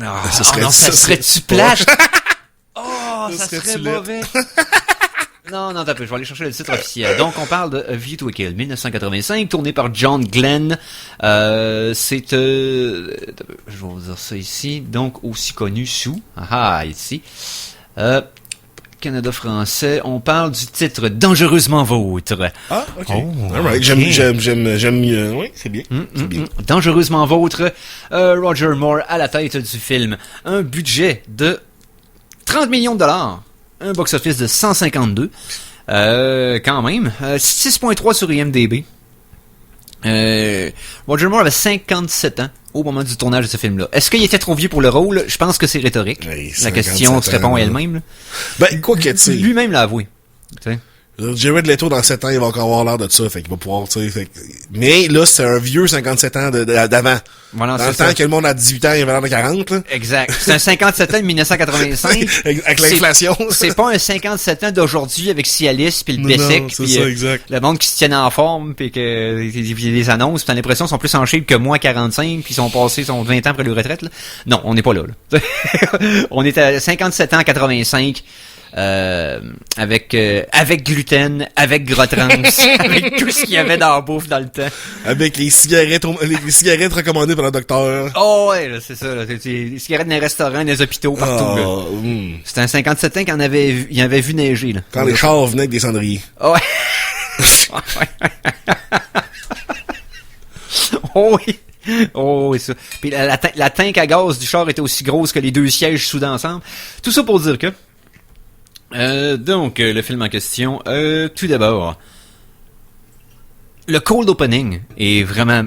Ah, Ça serait- non, ça ça serait-tu serait- plage? Oh, Ça ça serait-tu serait laid? mauvais. Non, attends un peu, je vais aller chercher le titre officiel. Donc, on parle de A View to a Kill, 1985, tourné par John Glenn. C'est, je vais vous dire ça ici, donc aussi connu sous, ici, Canada français, on parle du titre Dangereusement Vôtre. Ah, ok. Oh, Alright, ok. j'aime mieux. Oui, c'est bien. C'est bien. Dangereusement Vôtre, Roger Moore à la tête du film. Un budget de 30 millions de dollars. Un box-office de 152. Quand même. 6.3 sur IMDb. Roger Moore avait 57 ans au moment du tournage de ce film-là. Est-ce qu'il était trop vieux pour le rôle? Je pense que c'est rhétorique. Oui, La question se 57 répond ans, elle-même. là. Ben, quoi que, tu sais, Lui-même l'a avoué. Tu sais. Jared Leto, dans 7 ans, il va encore avoir l'air de ça, fait qu'il va pouvoir, tu sais, mais là, c'est un vieux 57 ans d'avant. Voilà, Dans c'est le temps ça. que le monde a 18 ans, il avait l'air de 40, là. Exact. C'est un 57 ans de 1985. Avec l'inflation. C'est pas un 57 ans d'aujourd'hui avec Cialis puis le Non, Bessic non, c'est puis ça, exact. le monde qui se tienne en forme puis que les annonces, t'as l'impression qu'ils sont plus en shape que moi 45 puis sont 20 ans après leur retraite là. Non, on n'est pas là. On est à 57 ans 85 avec gluten, avec gras trans, avec tout ce qu'il y avait dans la bouffe dans le temps. Avec les cigarettes recommandées par le docteur. Oh ouais, là, c'est ça. Là. C'est des cigarettes dans les restaurants, dans les hôpitaux, partout. Là. Ah, C'était un 57 ans il avait vu neiger. Là. Quand les chars venaient avec des cendriers. Oh, ouais. Oh oui. Oh oui, ça. Puis la tank à gaz du char était aussi grosse que les deux sièges soudés ensemble. Tout ça pour dire que... donc, le film en question, tout d'abord, le cold opening est vraiment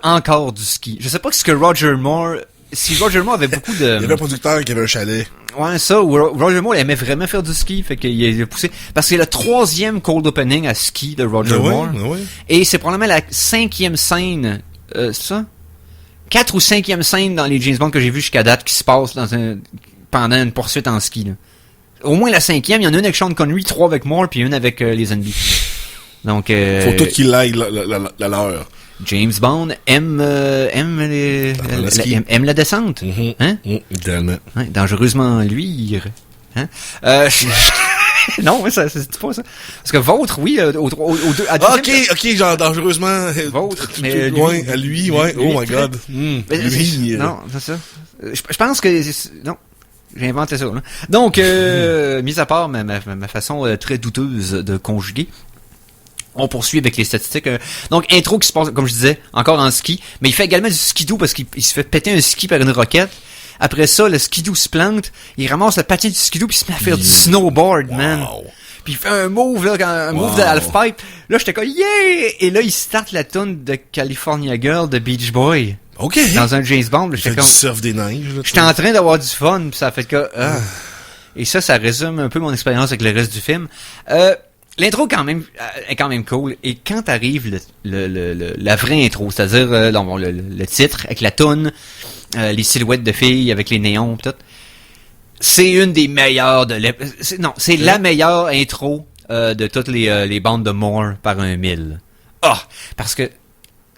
encore du ski. Je sais pas ce que Roger Moore... Si Roger Moore avait beaucoup de... Il y avait un producteur qui avait un chalet. Ouais, ça, Roger Moore aimait vraiment faire du ski, fait qu'il a poussé. Parce que c'est le 3e cold opening à ski de Roger Moore. Ouais. Et c'est probablement la 5e scène, ça? 4 ou 5e scène dans les James Bond que j'ai vu jusqu'à date qui se passe pendant une poursuite en ski, là. Au moins la 5e, il y en a une avec Sean Connery, 3 avec Moore, puis une avec les zombies. Donc, faut tout qu'il aille la leur. James Bond aime la descente. Hein? Idéalement. Ouais, dangereusement luire. Hein? Non, ça c'est pas ça. Parce que vôtre, oui, à ok, genre dangereusement. Vôtre, mais loin, à lui, ouais. Oh my god. Lui, non, c'est ça. Je pense que non. J'ai inventé ça. Là. Donc, mis à part ma façon très douteuse de conjuguer, on poursuit avec les statistiques. Donc, intro qui se passe, comme je disais, encore en ski, mais il fait également du skidoo parce qu'il se fait péter un ski par une roquette. Après ça, le skidoo se plante, il ramasse le patin du skidoo puis il se met à faire du snowboard, man. Puis il fait un move, là, un move de halfpipe. Là, j'étais comme, yeah! Et là, il starte la tune de California Girl de Beach Boy. OK. Dans un James Bond. J'étais comme, du surf des neiges. J'étais en train d'avoir du fun, pis ça a fait que, Et ça résume un peu mon expérience avec le reste du film. L'intro est quand même cool. Et quand arrive la vraie intro, c'est-à-dire le titre avec la toune, les silhouettes de filles avec les néons, pis tout, c'est une des meilleures c'est la meilleure intro de toutes les bandes de Moore par 1000. Parce que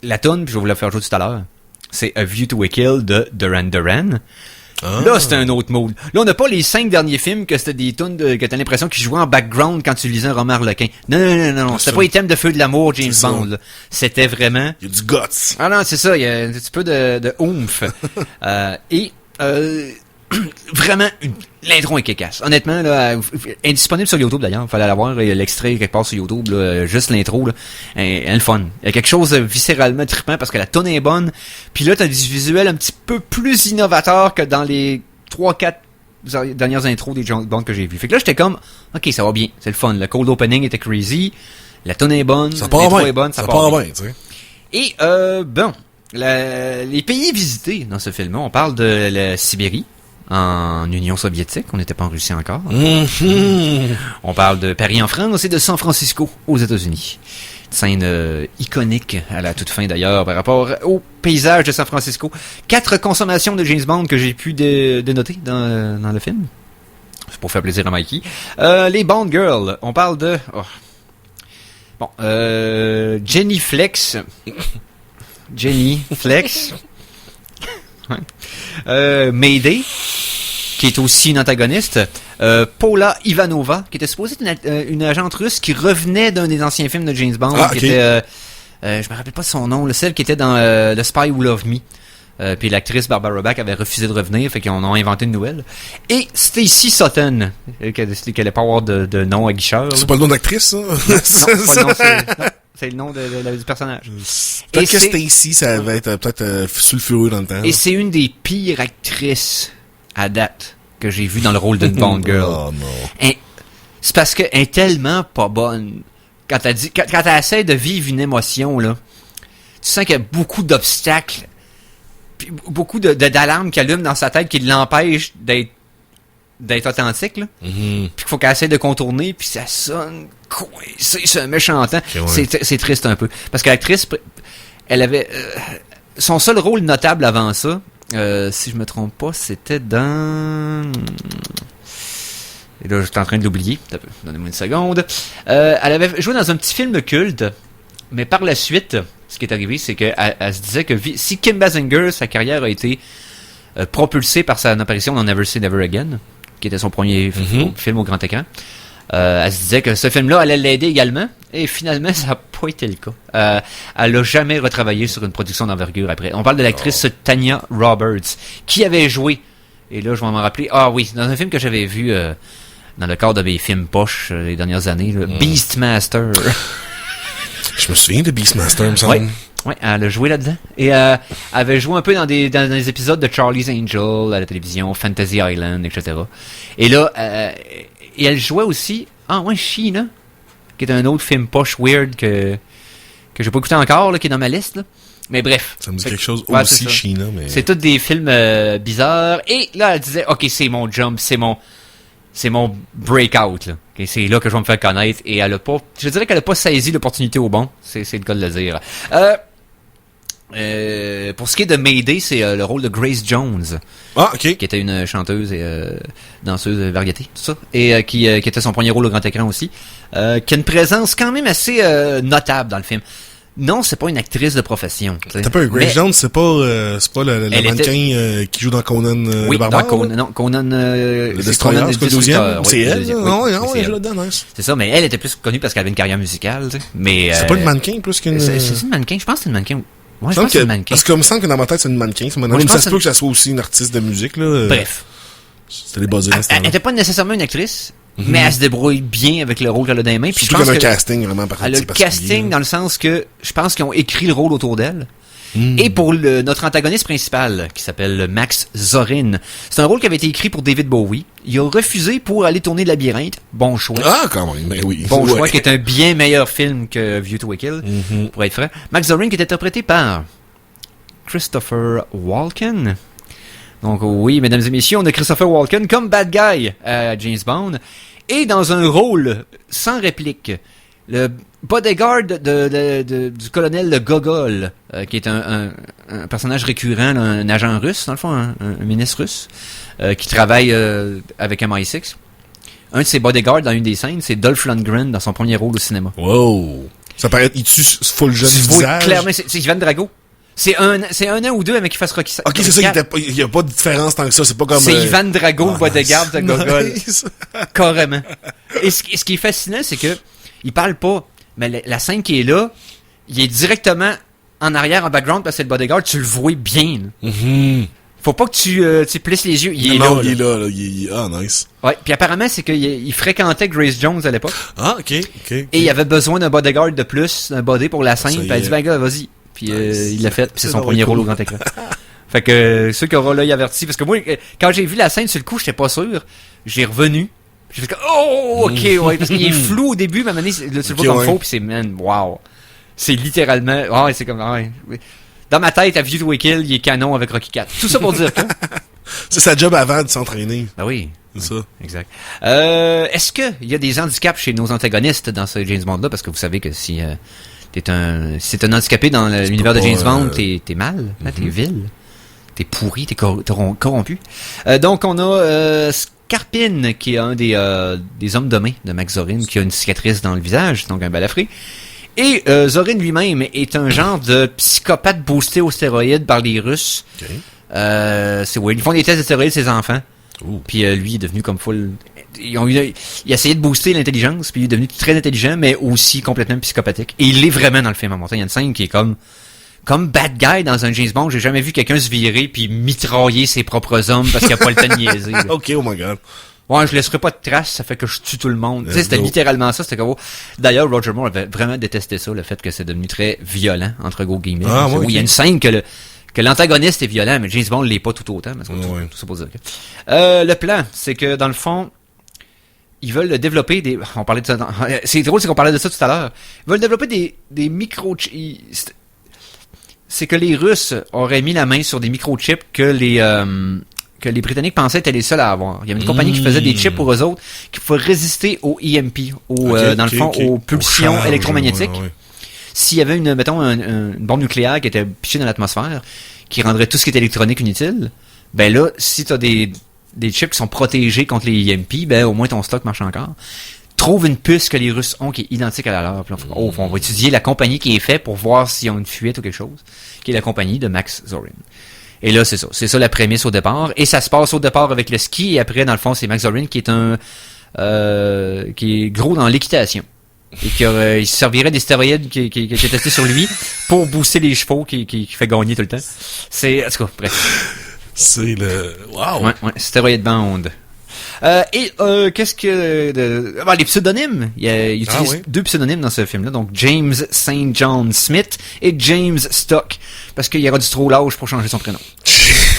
la toune, puis je vais vous la faire jouer tout à l'heure, c'est A View to a Kill de Duran Duran. Là, c'était un autre mode. Là, on n'a pas les 5 derniers films que c'était des tunes que t'as l'impression qu'ils jouaient en background quand tu lisais un roman Harlequin. Non. C'était pas les thèmes de Feu de l'amour, James Bond, là. C'était vraiment... Il y a du guts. Ah non, c'est ça. Il y a un petit peu de oomph. Vraiment, l'intro est kékasse. Honnêtement, là, indisponible sur YouTube d'ailleurs. Fallait l'avoir, l'extrait quelque part sur YouTube, là, juste l'intro, là. Elle est le fun. Il y a quelque chose de viscéralement trippant parce que la tonne est bonne. Puis là, t'as des visuels un petit peu plus innovateurs que dans les 3-4 dernières intros des James Bond que j'ai vues. Fait que là, j'étais comme, ok, ça va bien. C'est le fun. Le cold opening était crazy. La tonne est bonne. L'intro est bonne. Ça part bien, tu sais. Et, bon. Les pays visités dans ce film-là, on parle de la Sibérie. En Union soviétique, on n'était pas en Russie encore. On parle de Paris en France et de San Francisco aux États-Unis. Scène iconique à la toute fin d'ailleurs par rapport au paysage de San Francisco. 4 consommations de James Bond que j'ai pu dénoter dans le film. C'est pour faire plaisir à Mikey. Les Bond Girls, on parle de... Jenny Flex. Jenny Flex. Mayday, qui est aussi une antagoniste, Paula Ivanova, qui était supposée être une agente russe qui revenait d'un des anciens films de James Bond, qui était, je me rappelle pas de son nom, celle qui était dans The Spy Who Loved Me, puis l'actrice Barbara Bach avait refusé de revenir, fait qu'ils en ont inventé une nouvelle. Et Stacy Sutton, qui allait pas avoir de nom à guicheur. C'est pas le nom d'actrice, ça? Non, pas le nom, c'est le nom du personnage. Peut-être que Stacy, ça va être peut-être sulfureux dans le temps. Et c'est une des pires actrices à date que j'ai vues dans le rôle d'une Bond Girl. Oh non. C'est parce qu'elle est tellement pas bonne. Quand elle essaie de vivre une émotion, là, tu sens qu'il y a beaucoup d'obstacles, puis beaucoup d'alarmes qui allument dans sa tête qui l'empêchent d'être authentique, là. Puis qu'il faut qu'elle essaie de contourner, puis ça sonne coincé, c'est un méchant temps. Okay, ouais. C'est triste un peu. Parce que l'actrice, elle avait... son seul rôle notable avant ça, si je me trompe pas, c'était dans... Et là, j'étais en train de l'oublier. Donnez-moi une seconde. Elle avait joué dans un petit film culte, mais par la suite, ce qui est arrivé, c'est qu'elle se disait que si Kim Basinger, sa carrière a été propulsée par sa apparition dans Never Say Never Again, qui était son premier film au grand écran. Elle se disait que ce film-là allait l'aider également, et finalement, ça n'a pas été le cas. Elle n'a jamais retravaillé sur une production d'envergure après. On parle de l'actrice Tanya Roberts, qui avait joué, et là, je vais m'en rappeler, dans un film que j'avais vu dans le cadre de mes films poches les dernières années, Beastmaster. Je me souviens de Beastmaster, il me semble. Oui, elle a joué là-dedans. Et elle avait joué un peu dans des épisodes de Charlie's Angel à la télévision, Fantasy Island, etc. Et là, et elle jouait aussi... Sheena, qui est un autre film poche weird que j'ai pas écouté encore, là, qui est dans ma liste. Là. Mais bref. Ça me dit quelque chose Ouais, aussi, Sheena, mais... C'est tous des films bizarres. Et là, elle disait, OK, c'est mon jump, c'est mon breakout, là. Okay, c'est là que je vais me faire connaître. Et elle a pas, je dirais qu'elle a pas saisi l'opportunité au bon. C'est le cas de le dire. Pour ce qui est de Mayday, c'est le rôle de Grace Jones. Ah, ok. Qui était une chanteuse et danseuse variété, tout ça. Et qui était son premier rôle au grand écran aussi. Qui a une présence quand même assez notable dans le film. Non, c'est pas une actrice de profession. T'as pas Grace Jones, c'est pas le mannequin qui joue dans Conan oui, le Barbare? Conan, le Destroyer, c'est le 12e? C'est elle? Non, c'est je la donne, nice. C'est ça, mais elle était plus connue parce qu'elle avait une carrière musicale, tu sais. Mais, c'est pas une mannequin plus qu'une... C'est une mannequin, je pense que c'est une mannequin. Ouais, je pense que c'est une mannequin. Parce que, il me semble que dans ma tête, c'est une mannequin. Ça se peut que ça soit aussi une artiste de musique, là. Bref. C'était les buzzés, elle était pas nécessairement une actrice, mais elle se débrouille bien avec le rôle qu'elle a dans les mains. Puis surtout qu'elle a un casting vraiment particulier. Elle a le casting dans le sens que je pense qu'ils ont écrit le rôle autour d'elle. Et pour notre antagoniste principal, qui s'appelle Max Zorin, c'est un rôle qui avait été écrit pour David Bowie. Il a refusé pour aller tourner le Labyrinthe. Bon choix. Ah, quand même, ben oui. Bon choix, qui est un bien meilleur film que View to a Kill, pour être franc. Max Zorin qui est interprété par Christopher Walken. Donc oui, mesdames et messieurs, on a Christopher Walken comme bad guy à James Bond. Et dans un rôle sans réplique, le bodyguard du colonel Gogol, qui est un personnage récurrent, un agent russe, dans le fond, un ministre russe, qui travaille avec MI6. Un de ses bodyguards dans une des scènes, c'est Dolph Lundgren dans son premier rôle au cinéma. Wow! Ça paraît, il tue full jeune visage. Clairement, c'est Ivan Drago. C'est un an ou deux avec qui fasse Rocky. Ok, c'est ça, il y a pas de différence tant que ça, c'est pas comme... C'est Ivan Drago, bodyguard de Gogol. Nice. Carrément. Et ce qui est fascinant, c'est que il parle pas, mais la scène qui est là, il est directement en arrière, en background, parce que c'est le bodyguard, tu le vois bien. Faut pas que tu plisses les yeux. Il est là. Ah, nice. Ouais, puis apparemment, c'est qu'il fréquentait Grace Jones à l'époque. Ah, ok. Et il avait besoin d'un bodyguard de plus, d'un body pour la scène, puis elle a dit, ben gars, vas-y. Puis il l'a fait, puis c'est son premier rôle au grand écran. Fait que ceux qui auront l'œil averti, parce que moi, quand j'ai vu la scène sur le coup, j'étais pas sûr. J'ai revenu. J'ai fait comme, oh, ok, ouais, parce qu'il est flou au début, mais à un moment donné, tu le vois comme faux, puis c'est, man, wow. C'est littéralement, ouais, c'est comme, ouais. Dans ma tête, à View to a Kill, il est canon avec Rocky 4. Tout ça pour dire que... C'est sa job avant de s'entraîner. Ben oui. C'est ça. Exact. Est-ce que il y a des handicaps chez nos antagonistes dans ce James Bond-là? Parce que vous savez que si t'es un handicapé dans l'univers de James Bond, t'es mal, hein, t'es vil, t'es pourri, t'es corrompu. Donc on a Scarpin, qui est un des hommes de main de Max Zorin, qui a une cicatrice dans le visage, donc un balafré. Et Zorin lui-même est un genre de psychopathe boosté aux stéroïdes par les Russes. Okay. C'est ouais, ils font des tests de stéroïdes ses enfants. Puis lui est devenu comme full. Il a essayé de booster l'intelligence, puis il est devenu très intelligent, mais aussi complètement psychopathique. Et il est vraiment dans le film en montant. Il y a une scène qui est comme bad guy dans un James Bond. J'ai jamais vu quelqu'un se virer puis mitrailler ses propres hommes parce qu'il a pas le temps de niaiser. Ok, oh my god. Ouais, je laisserai pas de traces, ça fait que je tue tout le monde. Tu sais, c'était littéralement ça, c'était comme... D'ailleurs, Roger Moore avait vraiment détesté ça, le fait que c'est devenu très violent, entre gros guillemets. Où il y a une scène que l'antagoniste est violent, mais James Bond l'est pas tout autant. Mais tout ça pour dire. Le plan, c'est que, dans le fond, ils veulent développer des... On parlait de ça... C'est drôle, c'est qu'on parlait de ça tout à l'heure. Ils veulent développer des microchips... C'est que les Russes auraient mis la main sur des microchips que les Britanniques pensaient être les seuls à avoir. Il y avait une compagnie qui faisait des chips pour eux autres qui pouvaient résister au EMP, dans le fond, aux pulsions électromagnétiques. S'il y avait une bombe nucléaire qui était pichée dans l'atmosphère, qui rendrait tout ce qui est électronique inutile, ben là, si t'as des chips qui sont protégés contre les EMP, ben au moins ton stock marche encore. Trouve une puce que les Russes ont qui est identique à la leur. Puis on va étudier la compagnie qui est faite pour voir s'ils ont une fuite ou quelque chose, qui est la compagnie de Max Zorin. Et là, c'est ça. C'est ça la prémisse au départ. Et ça se passe au départ avec le ski. Et après, dans le fond, c'est Max Zorin qui est qui est gros dans l'équitation. Et il servirait des stéroïdes qui étaient testés sur lui pour booster les chevaux qui fait gagner tout le temps. C'est, en tout cas, bref. C'est le... Wow! Ouais, stéroïde band. Qu'est-ce que... les pseudonymes. Il utilise deux pseudonymes dans ce film-là. Donc, James St. John Smith et James Stock. Parce qu'il y aura du trop l'âge pour changer son prénom.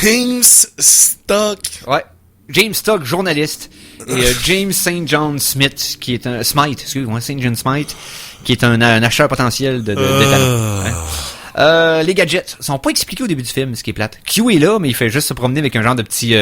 James Stock. Ouais. James Stock, journaliste. Et James St. John Smith, qui est un... Smite, excuse-moi, St. John Smite, qui est un acheteur potentiel de talent. Les gadgets sont pas expliqués au début du film, ce qui est plate. Q est là, mais il fait juste se promener avec un genre de petit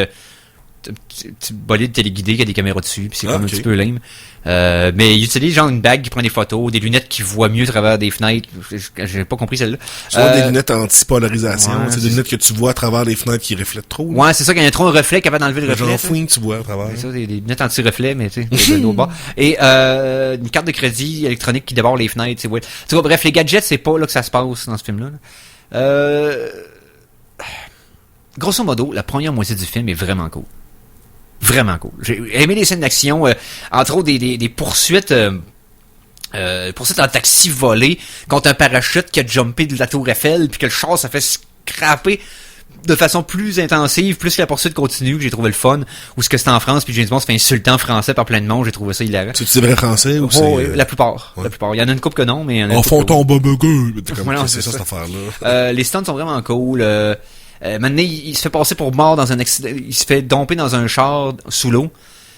bolide téléguidé qui a des caméras dessus, puis c'est comme un petit peu lame. Mais il utilise genre une bague qui prend des photos, des lunettes qui voient mieux à travers des fenêtres. J'ai pas compris celle-là. Soit des lunettes anti-polarisation, c'est des lunettes que tu vois à travers les fenêtres qui reflètent trop. Ouais, c'est ça, quand il y a trop un reflet capable d'enlever le reflet. Genre fouine, tu vois à travers. C'est ça, des lunettes anti-reflet, mais tu sais, de l'autre bord. Et une carte de crédit électronique qui déborde les fenêtres, tu vois. Tu vois, bref, les gadgets, c'est pas là que ça se passe dans ce film-là. Grosso modo, la première moitié du film est vraiment cool. Vraiment cool. J'ai aimé les scènes d'action, entre autres des poursuites, poursuites en taxi volé contre un parachute qui a jumpé de la tour Eiffel, puis que le char ça fait scraper de façon plus intensive, plus que la poursuite continue, que j'ai trouvé le fun, ou ce que c'était en France, puis James Bond se fait insulter en français par plein de monde, j'ai trouvé ça hilarant. C'est vrai français ou c'est... Oui, la plupart. Ouais. La plupart. Il y en a une couple que non, mais il y en a en fond ton bubble. Voilà, c'est ça cette affaire-là. Les stunts sont vraiment cool. Maintenant, il se fait passer pour mort dans un accident. Il se fait domper dans un char sous l'eau.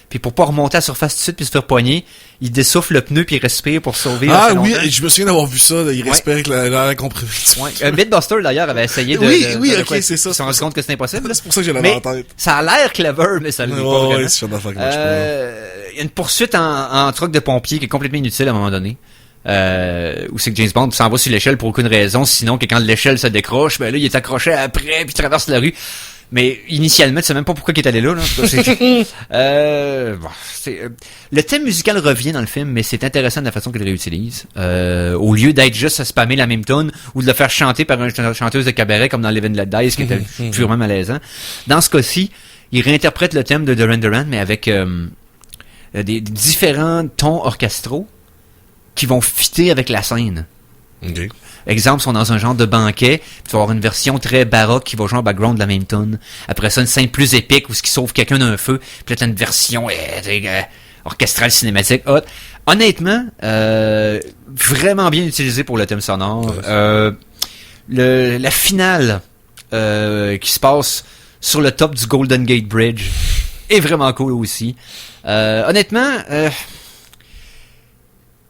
Puis pour pas remonter à la surface tout de suite puis se faire poigner, il dessouffle le pneu puis il respire pour sauver. Ah oui, je me souviens d'avoir vu ça. Là, il respire avec l'air comprimé. Ouais. Mythbuster d'ailleurs avait essayé de. Oui, ok, c'est ça. Ils se sont rendus compte que c'était impossible. C'est pour ça que j'ai la en tête. Ça a l'air clever, mais ça l'est pas vraiment. Ouais, c'est il y a une poursuite en truck de pompier qui est complètement inutile à un moment donné. Où c'est que James Bond s'en va sur l'échelle pour aucune raison, sinon que quand l'échelle se décroche, ben là il est accroché après puis traverse la rue. Mais initialement, tu sais même pas pourquoi il est allé là. Le thème musical revient dans le film, mais c'est intéressant de la façon qu'il le réutilise. Au lieu d'être juste à spammer la même tune ou de le faire chanter par une chanteuse de cabaret comme dans Live and Let Die, ce qui était purement malaisant. Dans ce cas-ci, il réinterprète le thème de Duran Duran, mais avec des différents tons orchestraux qui vont fitter avec la scène. Okay. Exemple, sont dans un genre de banquet, tu vas avoir une version très baroque qui va jouer en background de la même tune. Après ça, une scène plus épique où ce qui sauve quelqu'un d'un feu, puis là t'as une version orchestrale cinématique. Honnêtement, vraiment bien utilisé pour le thème sonore. La finale qui se passe sur le top du Golden Gate Bridge est vraiment cool aussi. Honnêtement,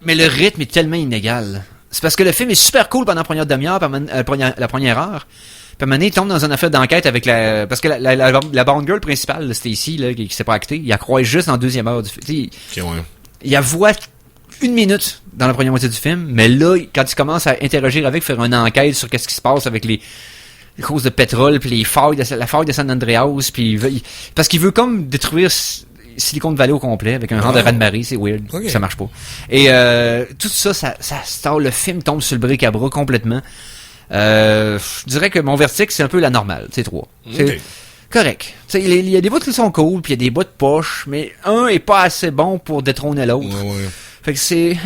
mais le rythme est tellement inégal. C'est parce que le film est super cool pendant la première demi-heure, la première heure. Puis à un moment donné, il tombe dans une affaire d'enquête avec parce que la Bond Girl principale, Stacy, là, qui s'est pas actée, il la croise juste en deuxième heure du film. Il la voit 1 minute dans la première moitié du film, mais là, quand il commence à interagir avec, faire une enquête sur qu'est-ce qui se passe avec les causes de pétrole, puis la faille de San Andreas, puis parce qu'il veut comme détruire Silicon Valley au complet avec un rang de raz-de-marée, c'est weird, ça marche pas. Et tout ça le film tombe sur le bric-à-bras complètement. Je dirais que mon verdict c'est un peu la normale, c'est 3. C'est correct. Il y a des bouts qui sont cool, puis il y a des bouts de poche, mais un est pas assez bon pour détrôner l'autre. Fait que c'est,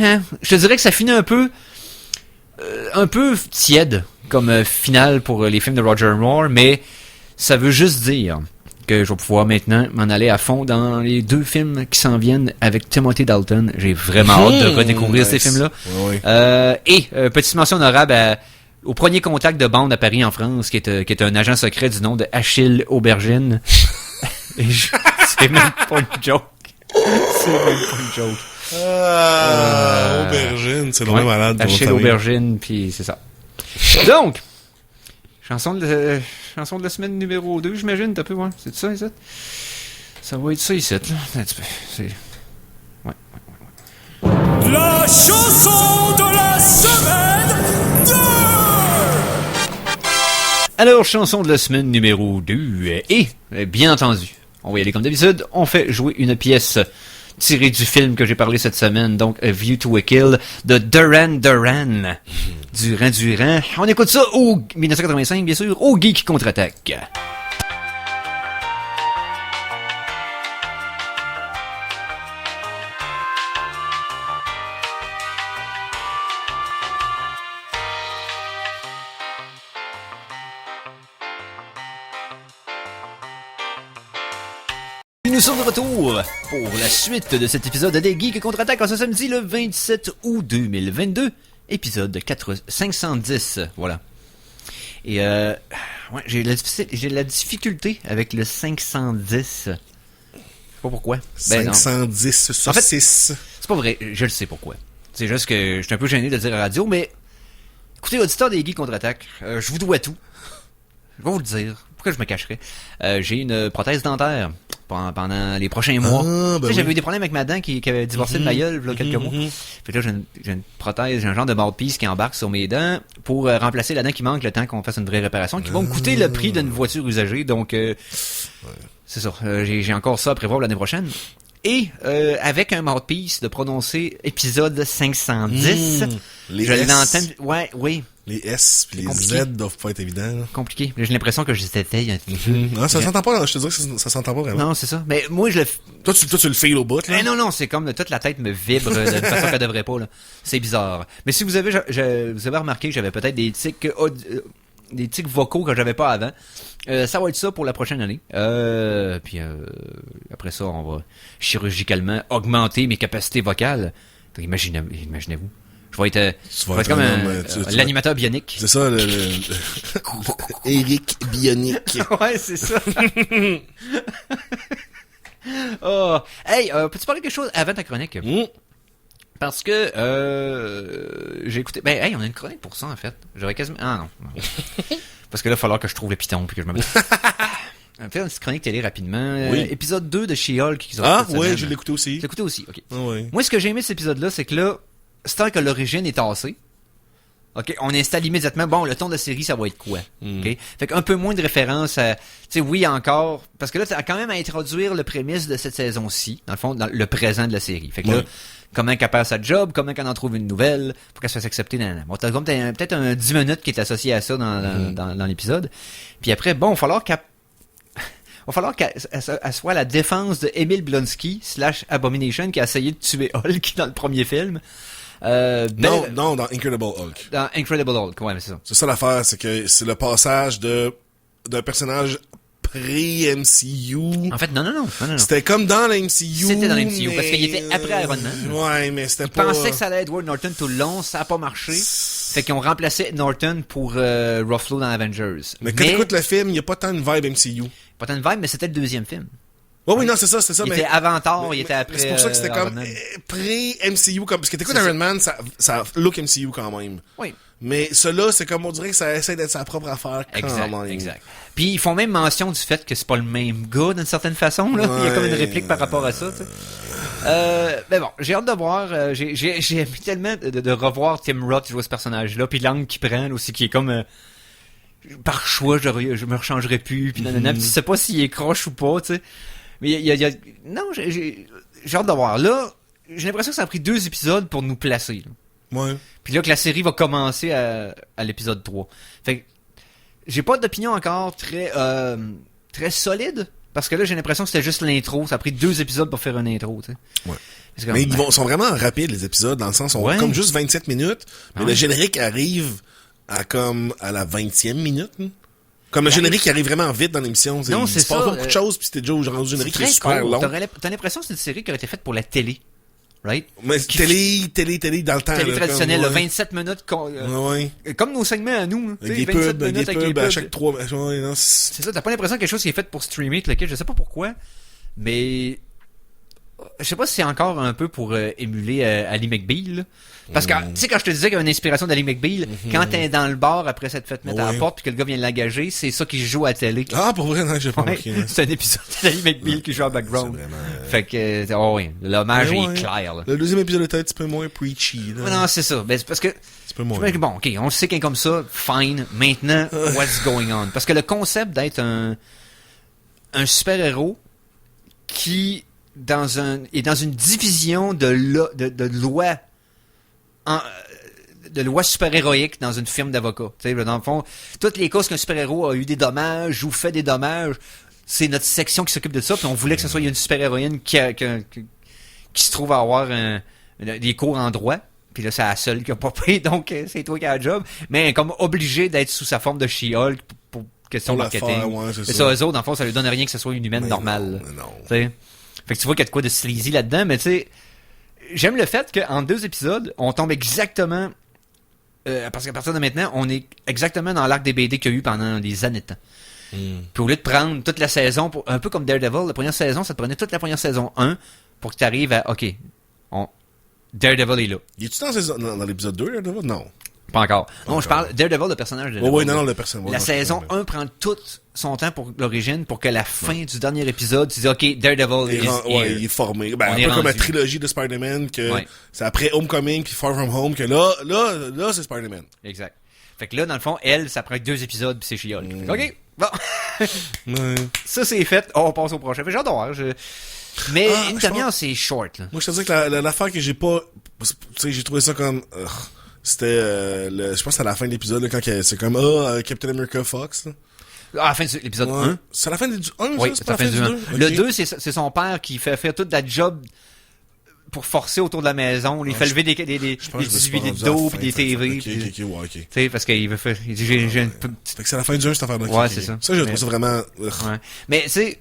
je te dirais que ça finit un peu tiède comme finale pour les films de Roger Moore, mais ça veut juste dire que je vais pouvoir maintenant m'en aller à fond dans les 2 films qui s'en viennent avec Timothy Dalton. J'ai vraiment hâte de redécouvrir ces films-là. Petite mention honorable au premier contact de Bond à Paris en France, qui est un agent secret du nom de Achille Aubergine. C'est même pas une joke. Aubergine, c'est vraiment malade. Achille Aubergine, puis c'est ça. Donc, chanson de la semaine numéro 2, j'imagine, t'as peu, ouais. C'est ça, ici? Ça va être ça, ici, là. C'est... Ouais. La chanson de la semaine 2! Alors, chanson de la semaine numéro 2. Et, bien entendu, on va y aller comme d'habitude, on fait jouer une pièce tirée du film que j'ai parlé cette semaine, donc A View to a Kill, de Duran Duran. Duran. On écoute ça au 1985, bien sûr, au Geek Contre-Attaque. Nous sommes de retour pour la suite de cet épisode des Geeks Contre-Attaque en ce samedi le 27 août 2022, épisode 510, voilà. Et j'ai la difficulté avec le 510. Je sais pas pourquoi. 510 sur 6. C'est pas vrai, je le sais pourquoi. C'est juste que je suis un peu gêné de le dire à la radio, mais Écoutez, auditeurs des Geeks Contre-Attaque, je vous dois tout. Je vais vous le dire. Pourquoi je me cacherais? J'ai une prothèse dentaire pendant les prochains mois. Tu sais, j'avais eu des problèmes avec ma dent qui avait divorcé de ma gueule il y a quelques mois. Fait que là, j'ai une prothèse, j'ai un genre de mouthpiece qui embarque sur mes dents pour remplacer la dent qui manque le temps qu'on fasse une vraie réparation, qui va me coûter le prix d'une voiture usagée. Donc, c'est ça. J'ai encore ça à prévoir l'année prochaine. Et avec un mouthpiece de prononcer épisode 510, les je S. l'entends. Ouais, oui. Les S puis les compliqué. Z doivent pas être évidents. Là. Compliqué. J'ai l'impression que je t'étaye un petit peu. Non, ça s'entend pas. Je te dis que ça s'entend pas vraiment. Non, c'est ça. Mais moi, je le. Toi, tu le fais au bout, là. Mais non, c'est comme toute la tête me vibre d'une façon qu'elle devrait pas, là. C'est bizarre. Mais si vous avez, vous avez remarqué que j'avais peut-être des tics vocaux que j'avais pas avant. Ça va être ça pour la prochaine année. Puis après ça, on va chirurgicalement augmenter mes capacités vocales. Donc, imaginez-vous. Je vais être comme l'animateur bionique. C'est ça, Eric Bionique. Ouais, c'est ça. Oh. Hey, peux-tu parler de quelque chose avant ta chronique? Parce que j'ai écouté. Ben, hey, on a une chronique pour ça en fait. J'aurais quasiment. Ah non. Parce que là, il va falloir que je trouve le piton puis que je me. On va faire une petite chronique télé rapidement. Oui. Épisode 2 de She-Hulk qui ouais, je l'ai écouté aussi. Je l'ai écouté aussi, ok. Ouais. Moi, ce que j'ai aimé de cet épisode-là, c'est que là, c'est que l'origine est tassée. OK, on installe immédiatement, bon, le ton de la série, ça va être quoi? OK? Fait qu'un peu moins de référence à, tu sais, oui, encore, parce que là, t'as quand même à introduire le prémisse de cette saison-ci, dans le fond, dans le présent de la série. Fait que là, comment qu'elle perd sa job, comment qu'elle en trouve une nouvelle, pour qu'elle se fasse accepter. Bon, t'as comme peut-être un 10 minutes qui est associé à ça dans l'épisode. Puis après, bon, il va falloir qu'elle soit la défense de Emile Blonsky / Abomination qui a essayé de tuer Hulk dans le premier film. Non, dans Incredible Hulk. Dans Incredible Hulk, ouais, mais c'est ça. C'est ça l'affaire, c'est que c'est le passage d'un personnage pré-MCU. En fait, non. C'était comme dans la MCU. C'était dans la MCU, parce qu'il était après Iron Man. Ouais, mais c'était Ils pas... pensaient que ça allait être Edward Norton tout le long, ça a pas marché. Fait qu'ils ont remplacé Norton pour Ruffalo dans Avengers. Mais quand t'écoutes le film, il n'y a pas tant de vibe MCU. Pas tant de vibe, mais c'était le deuxième film. Oui, non, c'est ça. Il était avant-tard, il était après. C'est pour ça que c'était comme pré-MCU, parce que t'écoutes Iron Man, ça look MCU quand même. Oui. Mais cela, c'est comme on dirait que ça essaie d'être sa propre affaire quand même. Exact. Puis ils font même mention du fait que c'est pas le même gars d'une certaine façon, là. Il y a comme une réplique par rapport à ça, tu sais. Mais bon, j'ai hâte de voir. J'ai aimé tellement de revoir Tim Roth jouer ce personnage-là, puis l'angle qu'il prend aussi, qui est comme par choix, je me rechangerai plus, puis nanana. Puis tu sais pas s'il est croche ou pas, tu sais. Mais il y a non, j'ai hâte de voir. Là, j'ai l'impression que ça a pris 2 épisodes pour nous placer. Là. Ouais. Puis là que la série va commencer à l'épisode 3. Fait que j'ai pas d'opinion encore très solide. Parce que là, j'ai l'impression que c'était juste l'intro. Ça a pris 2 épisodes pour faire une intro, tu sais. Ouais. Comme, mais ils sont vraiment rapides, les épisodes, dans le sens, on comme juste 27 minutes, mais le générique arrive à la 20e minute. Comme le générique qui arrive vraiment vite dans l'émission. Non, c'est ça. Il se passe pas beaucoup de choses, puis c'était déjà rendu le générique qui est super long. T'as l'impression que c'est une série qui aurait été faite pour la télé. Right? Mais télé dans le temps. Télé traditionnelle, comme, 27 minutes. Comme nos segments à nous. Avec des pubs à chaque 3... c'est ça, t'as pas l'impression que quelque chose qui est fait pour streamer, je sais pas pourquoi, mais je sais pas si c'est encore un peu pour émuler Ali McBeal. Parce que, tu sais, quand je te disais qu'il y a une inspiration d'Ali McBeal, quand t'es dans le bar après s'être fait mettre à la porte puis que le gars vient l'engager, c'est ça qui joue à la télé. Ah, pour vrai, non, j'ai pas remarqué. C'est un épisode d'Ali McBeal qui joue en background. Vraiment... Fait que, l'hommage est clair, là. Le deuxième épisode était un petit peu moins preachy, là. Non, c'est ça. Ben, c'est parce que, bon, ok, on le sait qu'un comme ça, fine. Maintenant, what's going on? Parce que le concept d'être un super-héros qui, est dans une division de loi, de loi super-héroïque dans une firme d'avocats. Tu sais, dans le fond, toutes les causes qu'un super-héros a eu des dommages ou fait des dommages, c'est notre section qui s'occupe de ça, puis on voulait que ce soit une super-héroïne qui se trouve à avoir des cours en droit. Puis là, c'est la seule qui a pas payé, donc c'est toi qui as le job. Mais comme obligé d'être sous sa forme de She-Hulk pour question de marketing. C'est ça, eux autres, dans le fond, ça lui donne rien que ce soit une humaine normale. Non. Fait que tu vois qu'il y a de quoi de sleazy là-dedans, mais tu sais, j'aime le fait qu'en 2 épisodes, on tombe exactement... parce qu'à partir de maintenant, on est exactement dans l'arc des BD qu'il y a eu pendant des années de temps. Puis au lieu de prendre toute la saison, un peu comme Daredevil, la première saison, ça te prenait toute la première saison 1 pour que tu arrives à... OK, Daredevil est là. Il est-tu dans l'épisode 2, Daredevil? Non. Pas encore. Non, Pas je encore. parle Daredevil, le personnage de Ouais, Daredevil. non, le personnage. La saison 1 prend tout son temps pour l'origine, pour que la fin du dernier épisode, tu dis, OK, Daredevil is Ouais, here. il est formé. Ben, On un est peu comme la rendu. trilogie de Spider-Man, que Ouais. c'est après Homecoming puis Far From Home, que là, c'est Spider-Man. Exact. Fait que là, dans le fond, elle, ça prend 2 épisodes puis c'est chiole. Fait que, OK, bon. Ouais. Ça, c'est fait. On passe au prochain. Fait que j'adore. Mais Ah, une je demi-heure, pense- c'est short, là. Moi, je te dis que l'affaire que j'ai pas, tu sais, j'ai trouvé ça comme, c'était, je pense que c'est à la fin de l'épisode, là, quand c'est comme, Captain America Fox, là. À la fin de l'épisode Ouais. 1. C'est à la fin du 1, Oui, ça? c'est pas à la fin du 1. 2? Le Ok. 2, c'est son père qui fait faire toute la job pour forcer autour de la maison. Il fait lever des Je pense que je me suis 18 pas litres rendu à la d'eau fin, puis des TV. Ok, puis- ok, ouais, ok. Tu sais, parce qu'il veut faire. Il dit, j'ai une Fait que c'est à la fin du 1, cette affaire-là. Ouais, ok, c'est ok. ça. Ça, je Mais- trouve ça vraiment, Ouais. Mais tu sais,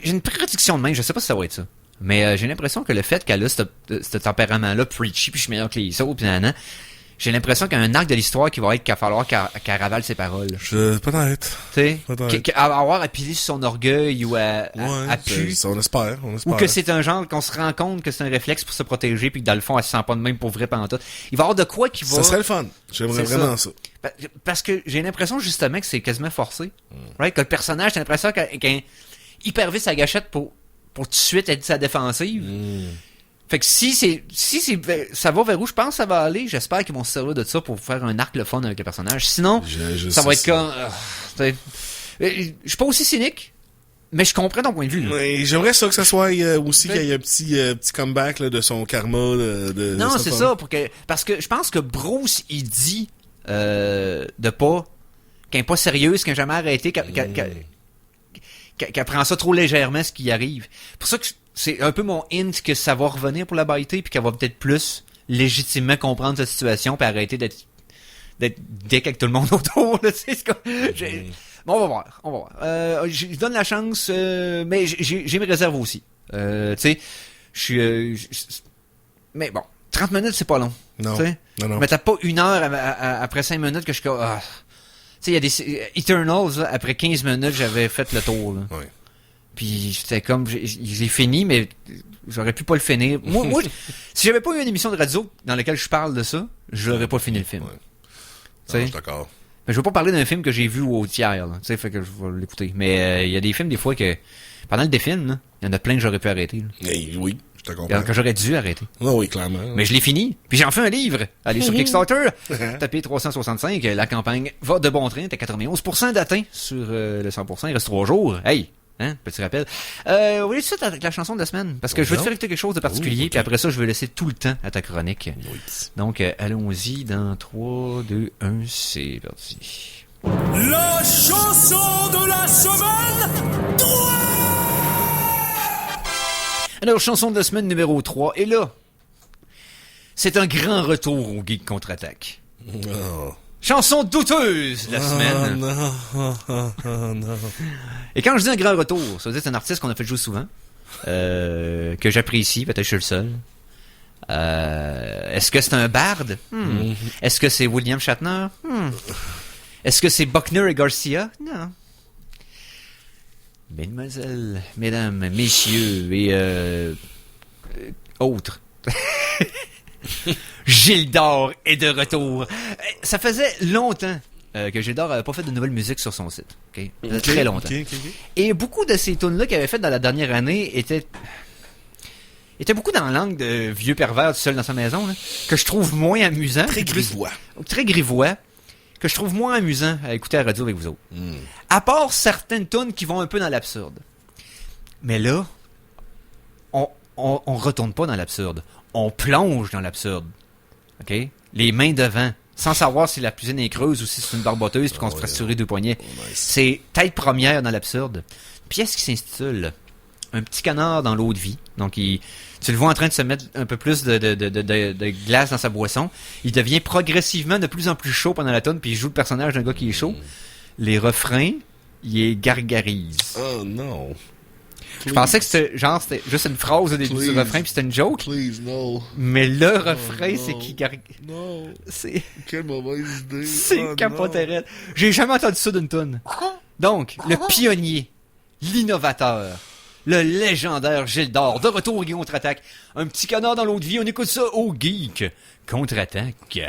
j'ai une prédiction de même, je sais pas si ça va être ça. Mais j'ai l'impression que le fait qu'elle a ce tempérament-là, preachy, puis je suis meilleur que les autres, puis nanana, j'ai l'impression qu'il y a un arc de l'histoire qui va être qu'il va falloir qu'elle ravale ses paroles. peut-être. Tu sais, Peut-être. qu'elle va avoir à piler sur son orgueil ou à Ouais, pu. on espère. Ou que c'est un genre qu'on se rend compte que c'est un réflexe pour se protéger puis que dans le fond elle se sent pas de même pour vrai pendant tout. Il va y avoir de quoi qui va. Ça serait le fun. J'aimerais C'est vraiment ça. Parce que j'ai l'impression justement que c'est quasiment forcé. Right? Que le personnage, j'ai l'impression qu'il hyper vite sa gâchette pour tout de suite être sa défensive. Fait que si ça va vers où je pense que ça va aller, j'espère qu'ils vont se servir de ça pour faire un arc le fun avec le personnage. Sinon, ça va être comme. Je suis pas aussi cynique, mais je comprends ton point de vue. Là. Ouais, j'aimerais ça que ça soit aussi Fait- qu'il y ait un petit comeback là, de son karma. Non, c'est ça, parce que je pense que Bruce, il dit de pas, qu'elle est pas sérieuse, qu'elle n'a jamais arrêté, qu'elle prend ça trop légèrement, ce qui arrive. Pour ça que c'est un peu mon hint que ça va revenir pour la baïté, puis qu'elle va peut-être plus légitimement comprendre sa situation, puis arrêter d'être dick avec tout le monde autour. Là, tu sais, c'est comme, bon, on va voir. Je donne la chance, mais j'ai mes réserves aussi. Tu sais, mais bon, 30 minutes, c'est pas long. Non. Tu sais. Non. Mais t'as pas une heure après 5 minutes que je suis comme... Tu sais, il y a des... Eternals, là, après 15 minutes, j'avais fait le tour. Là. Ouais. Puis j'étais comme... J'ai fini, mais j'aurais pu pas le finir. Moi si j'avais pas eu une émission de radio dans laquelle je parle de ça, j'aurais pas fini le film. Ouais. Tu sais. Non, je suis d'accord. Mais je veux pas parler d'un film que j'ai vu au tiers, là. Tu sais, fait que je vais l'écouter. Mais il y a des films, des fois, que... Pendant le défilm, là, il y en a plein que j'aurais pu arrêter. Là. Oui, je te comprends. Que j'aurais dû arrêter. Non, oui, clairement. Mais je l'ai fini. Puis j'en fais un livre. Allez sur Kickstarter. Tapez 365. La campagne va de bon train. T'as 91% d'atteint sur le 100%. Il reste 3 jours. Hey! Hein? Petit rappel. On va aller tout de suite avec la chanson de la semaine. Parce que je veux te faire écouter quelque chose de particulier. Puis après ça, je vais laisser tout le temps à ta chronique. Oui. Donc, allons-y dans 3, 2, 1. C'est parti. La chanson de la semaine 3! Alors, chanson de la semaine numéro 3. Et là, c'est un grand retour au Geek Contre-Attaque. Oh. Chanson douteuse de la semaine. Non. Et quand je dis un grand retour, ça veut dire que c'est un artiste qu'on a fait jouer souvent, que j'apprécie, peut-être que je suis le seul. Est-ce que c'est un barde? Est-ce que c'est William Shatner? Est-ce que c'est Buckner et Garcia? Non. Mesdemoiselles, mesdames, messieurs et autres. Gildor est de retour. Ça faisait longtemps que Gildor n'avait pas fait de nouvelle musique sur son site. Okay? Ça faisait très longtemps. Ok. Et beaucoup de ces tunes-là qu'il avait faites dans la dernière année étaient beaucoup dans l'angle de vieux pervers tout seul dans sa maison, là, que je trouve moins amusant. Très grivois. Très grivois, que je trouve moins amusant à écouter à la radio avec vous autres. À part certaines tunes qui vont un peu dans l'absurde. Mais là, on retourne pas dans l'absurde. On plonge dans l'absurde. OK? Les mains devant, sans savoir si la cuisine est creuse ou si c'est une barboteuse puis qu'on se fracturait 2 poignets. Nice. C'est tête première dans l'absurde. Pièce qui s'intitule Un petit canard dans l'eau de vie. Donc, tu le vois en train de se mettre un peu plus de glace dans sa boisson. Il devient progressivement de plus en plus chaud pendant la tonne, puis il joue le personnage d'un gars qui est chaud. Les refrains, il est gargarise. Oh non. Je pensais que c'était juste une phrase au début du Please. refrain, puis c'était une joke. Please, no. Mais le refrain, non. c'est qui gargarise. Non. C'est Quelle mauvaise idée. c'est capoté. J'ai jamais entendu ça d'une tonne. Donc, le pionnier, l'innovateur, le légendaire Gilles d'Or, de retour au Geek Contre-Attaque. Un petit canard dans l'autre vie, on écoute ça au Geek Contre-Attaque.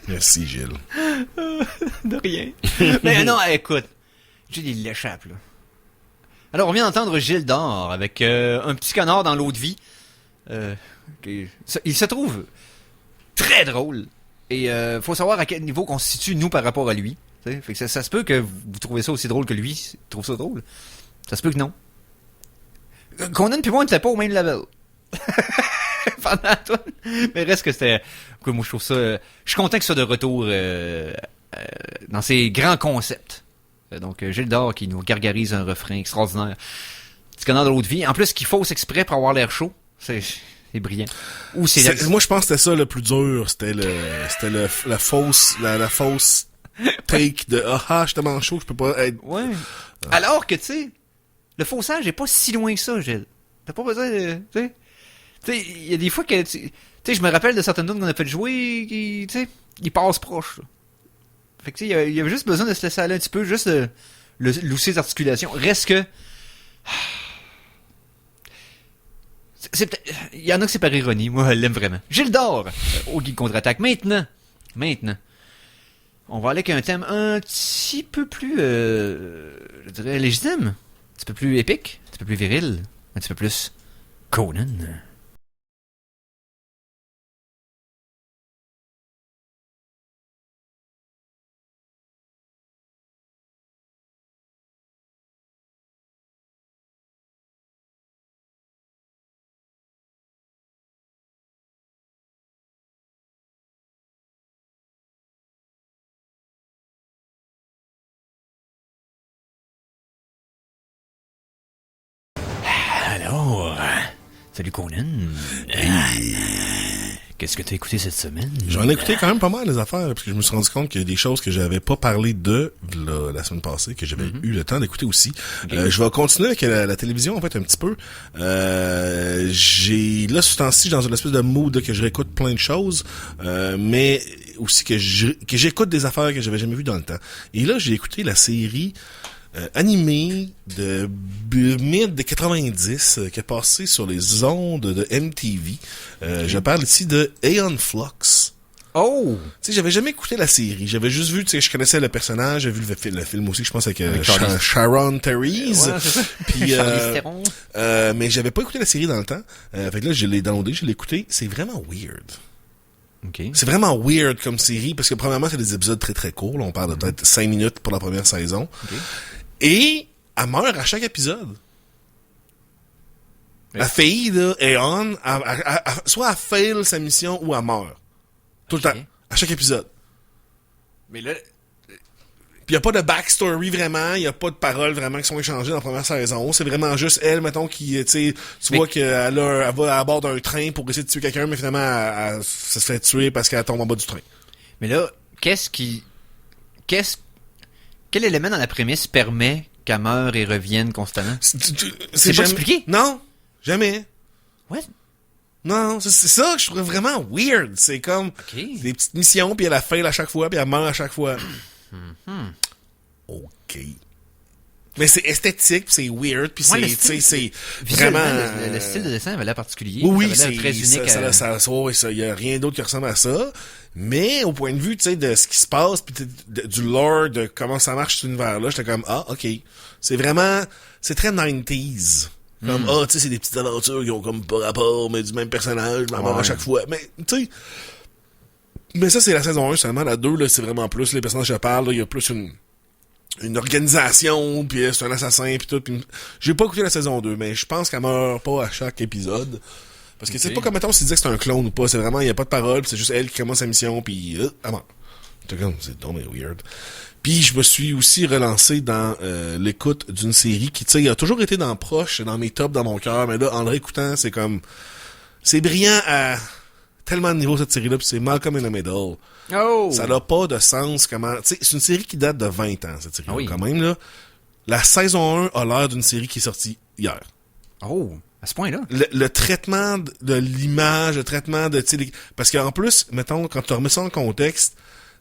Merci, Gilles. De rien. Mais non, écoute, Gilles, il l'échappe, là. Alors, on vient d'entendre Gilles d'Or avec un petit canard dans l'eau de vie. Il se trouve très drôle. Et faut savoir à quel niveau qu'on se situe, nous, par rapport à lui. Fait que ça se peut que vous trouvez ça aussi drôle que lui trouve ça drôle. Ça se peut que non. Conan puis moi, on n'était pas au même level. Pendant toi. Mais reste que c'était... Moi, je trouve ça... je suis content que ça soit de retour dans ses grands concepts. Donc, Gilles d'Or qui nous gargarise un refrain extraordinaire. Tu connais dans l'autre vie. En plus, qu'il fausse exprès pour avoir l'air chaud. C'est brillant. Ou Moi, je pense que c'était ça le plus dur. C'était la fausse take de je suis tellement chaud, je peux pas être. Ouais. Alors que, tu sais, le faussage est pas si loin que ça, Gilles. T'as pas besoin de. Tu sais, il y a des fois que. Tu sais, je me rappelle de certaines notes qu'on a fait jouer, tu sais, ils passent proches. Là. Fait que, tu sais, il y avait juste besoin de se laisser aller un petit peu, juste lousser les articulations. Reste que. Il y en a que c'est par ironie. Moi, elle l'aime vraiment. Gilles d'or au Geek Contre-Attaque. Maintenant, on va aller avec un thème un petit peu plus, je dirais, légitime. Un petit peu plus épique. Un petit peu plus viril. Un petit peu plus Conan. Alors, salut Conan. Qu'est-ce que t'as écouté cette semaine? J'en ai écouté quand même pas mal les affaires, parce que je me suis rendu compte qu'il y a des choses que j'avais pas parlé de la semaine passée, que j'avais eu le temps d'écouter aussi. Okay. Je vais continuer avec la télévision en fait un petit peu. J'ai là ce temps-ci dans une espèce de mood là, que je réécoute plein de choses, mais aussi que j'écoute des affaires que j'avais jamais vues dans le temps. Et là j'ai écouté la série animé de mid 90 qui est passé sur les ondes de MTV. Je parle ici de Aeon Flux. Oh! Tu sais, j'avais jamais écouté la série. J'avais juste vu, tu sais, je connaissais le personnage, j'avais vu le film aussi, je pense, avec Sharon Therese. Ouais, c'est ça. Puis, Theron. mais j'avais pas écouté la série dans le temps. Fait que là, je l'ai downloadé, je l'ai écouté. C'est vraiment weird. Okay. C'est vraiment weird comme série, parce que premièrement, c'est des épisodes très très courts. Là, on parle de peut-être 5 minutes pour la première saison. Okay. Et elle meurt à chaque épisode. Ouais. La fille, là, Aeon, soit elle fail sa mission ou elle meurt. Tout le temps. À chaque épisode. Mais là... Puis y a pas de backstory vraiment, y a pas de paroles vraiment qui sont échangées dans la première saison. C'est vraiment juste elle, mettons, qui, tu sais, vois qu'elle va à bord d'un train pour essayer de tuer quelqu'un, mais finalement, elle se fait tuer parce qu'elle tombe en bas du train. Mais là, quel élément dans la prémisse permet qu'elle meure et revienne constamment? C'est pas expliqué? Non, jamais. What? Non, c'est ça que je trouve vraiment weird. C'est comme des petites missions, puis elle a fail à chaque fois, puis elle meurt à chaque fois. OK. Mais c'est esthétique, puis c'est weird, puis c'est vraiment... Le style de dessin avait l'air particulier. Oui, ça avait l'air très unique. Ça, y a rien d'autre qui ressemble à ça. Mais au point de vue, tu sais, de ce qui se passe, puis du lore, de comment ça marche cet univers-là, j'étais comme, OK. C'est vraiment... C'est très 90s. Comme, tu sais, c'est des petites aventures qui ont comme pas rapport, mais du même personnage, mais à chaque fois. Mais, tu sais... Mais ça, c'est la saison 1 seulement. La 2, là, c'est vraiment plus les personnages que je parle. Il y a plus une organisation, puis c'est un assassin, puis tout. Pis... J'ai pas écouté la saison 2, mais je pense qu'elle meurt pas à chaque épisode. Parce que c'est pas comme, mettons, si tu disais que c'est un clone ou pas. C'est vraiment, il y a pas de parole, pis c'est juste elle qui commence sa mission, puis elle meurt. C'est tombé weird. Puis je me suis aussi relancé dans l'écoute d'une série qui, tu sais, a toujours été dans mes tops, dans mon cœur, mais là, en le réécoutant, c'est comme... C'est brillant à... tellement de niveaux cette série-là, puis c'est Malcolm in the Middle. Oh! Ça n'a pas de sens comment... Tu sais, c'est une série qui date de 20 ans, cette série-là, quand même, là. La saison 1 a l'air d'une série qui est sortie hier. Oh! À ce point-là? Le traitement de l'image, le traitement de... Parce qu'en plus, mettons, quand tu remets ça en contexte,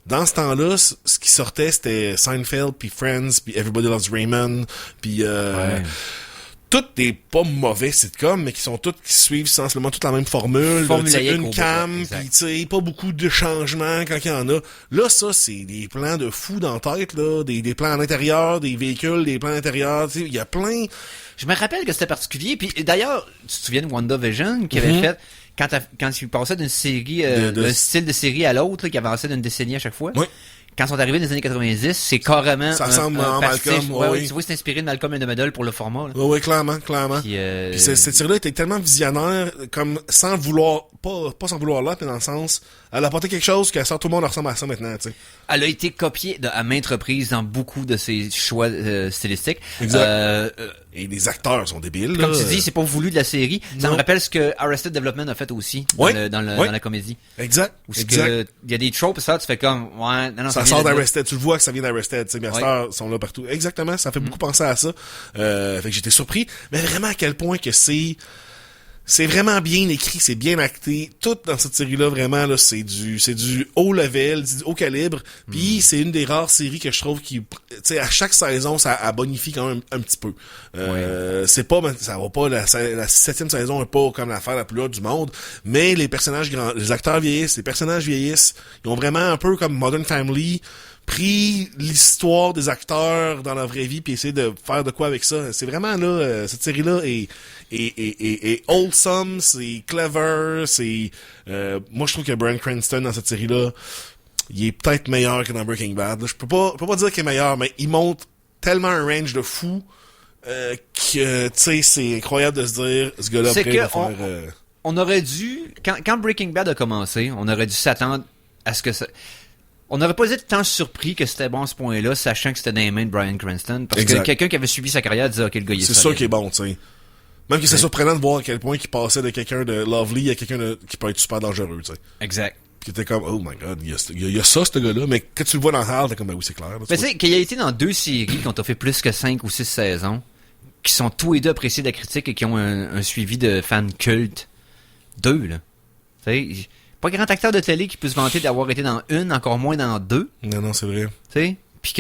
dans ce temps-là, ce qui sortait, c'était Seinfeld, puis Friends, puis Everybody Loves Raymond, puis... toutes des pas mauvais sitcoms, mais qui sont toutes qui suivent sensiblement toute la même formule. Une cam, pis tu sais, pas beaucoup de changements quand il y en a. Là, ça, c'est des plans de fous dans la tête, là, des plans à l'intérieur, des véhicules, des plans à l'intérieur, tu sais, il y a plein... Je me rappelle que c'était particulier, puis d'ailleurs, tu te souviens de WandaVision, qui avait fait, quand il passait d'une série, d'un style de série à l'autre, là, qui avançait d'une décennie à chaque fois. Oui. Quand ils sont arrivés dans les années 90, c'est carrément ça ressemble à Malcolm. Tu vois, c'est inspiré de Malcolm in the Middle pour le format. Oui, clairement. Puis cette série-là était tellement visionnaire, comme sans vouloir, pas sans vouloir là, mais dans le sens, elle a apporté quelque chose qui sort tout le monde ressemble à ça maintenant, tu sais. Elle a été copiée à maintes reprises dans beaucoup de ses choix stylistiques. Exact. Et les acteurs sont débiles. Comme là. tu dis, c'est pas voulu de la série. Ça Non. me rappelle ce que Arrested Development a fait aussi Ouais. dans Ouais. la comédie. Exact. Où il y a des tropes, ça, tu fais comme, ouais, non, Ça vient sort de là. d'Arrested. Tu le vois que ça vient d'Arrested. Les acteurs sont là partout. Exactement. Ça fait beaucoup penser à ça. Fait que j'étais surpris. Mais vraiment à quel point que c'est vraiment bien écrit, c'est bien acté. Tout dans cette série-là, vraiment, là, c'est du haut level, du haut calibre. Puis c'est une des rares séries que je trouve qui, tu sais, à chaque saison, ça bonifie quand même un petit peu. C'est pas, ça va pas, la 7e saison est pas comme l'affaire la plus haute du monde, mais les personnages les acteurs vieillissent, les personnages vieillissent. Ils ont vraiment un peu comme Modern Family, pris l'histoire des acteurs dans la vraie vie puis essayer de faire de quoi avec ça. C'est vraiment là, cette série-là est wholesome, c'est clever, c'est moi je trouve que Bryan Cranston dans cette série-là, il est peut-être meilleur que dans Breaking Bad. Je peux pas dire qu'il est meilleur, mais il monte tellement un range de fou que tu sais c'est incroyable de se dire ce gars-là C'est après que va faire on aurait dû, quand Breaking Bad a commencé, on aurait dû s'attendre à ce que ça... On n'aurait pas été tant surpris que c'était bon à ce point-là, sachant que c'était dans les mains de Bryan Cranston. Parce Exact. que quelqu'un qui avait suivi sa carrière disait, OK, le gars, il est c'est solide. sûr qu'il est bon, tu sais. Même que c'est surprenant de voir à quel point il passait de quelqu'un de lovely à quelqu'un qui peut être super dangereux, tu sais. Exact. Puis t'es comme, oh my god, il y a ça, ce gars-là. Mais quand tu le vois dans Hal, t'es comme, ben oui, c'est clair. Là, Mais tu sais, qu'il a été dans 2 séries qui ont fait plus que 5 ou 6 saisons, qui sont tous les deux appréciés de la critique et qui ont un suivi de fans cultes. 2, là. Tu sais, pas grand acteur de télé qui peut se vanter d'avoir été dans une, encore moins dans 2. Non, c'est vrai. Tu sais, puis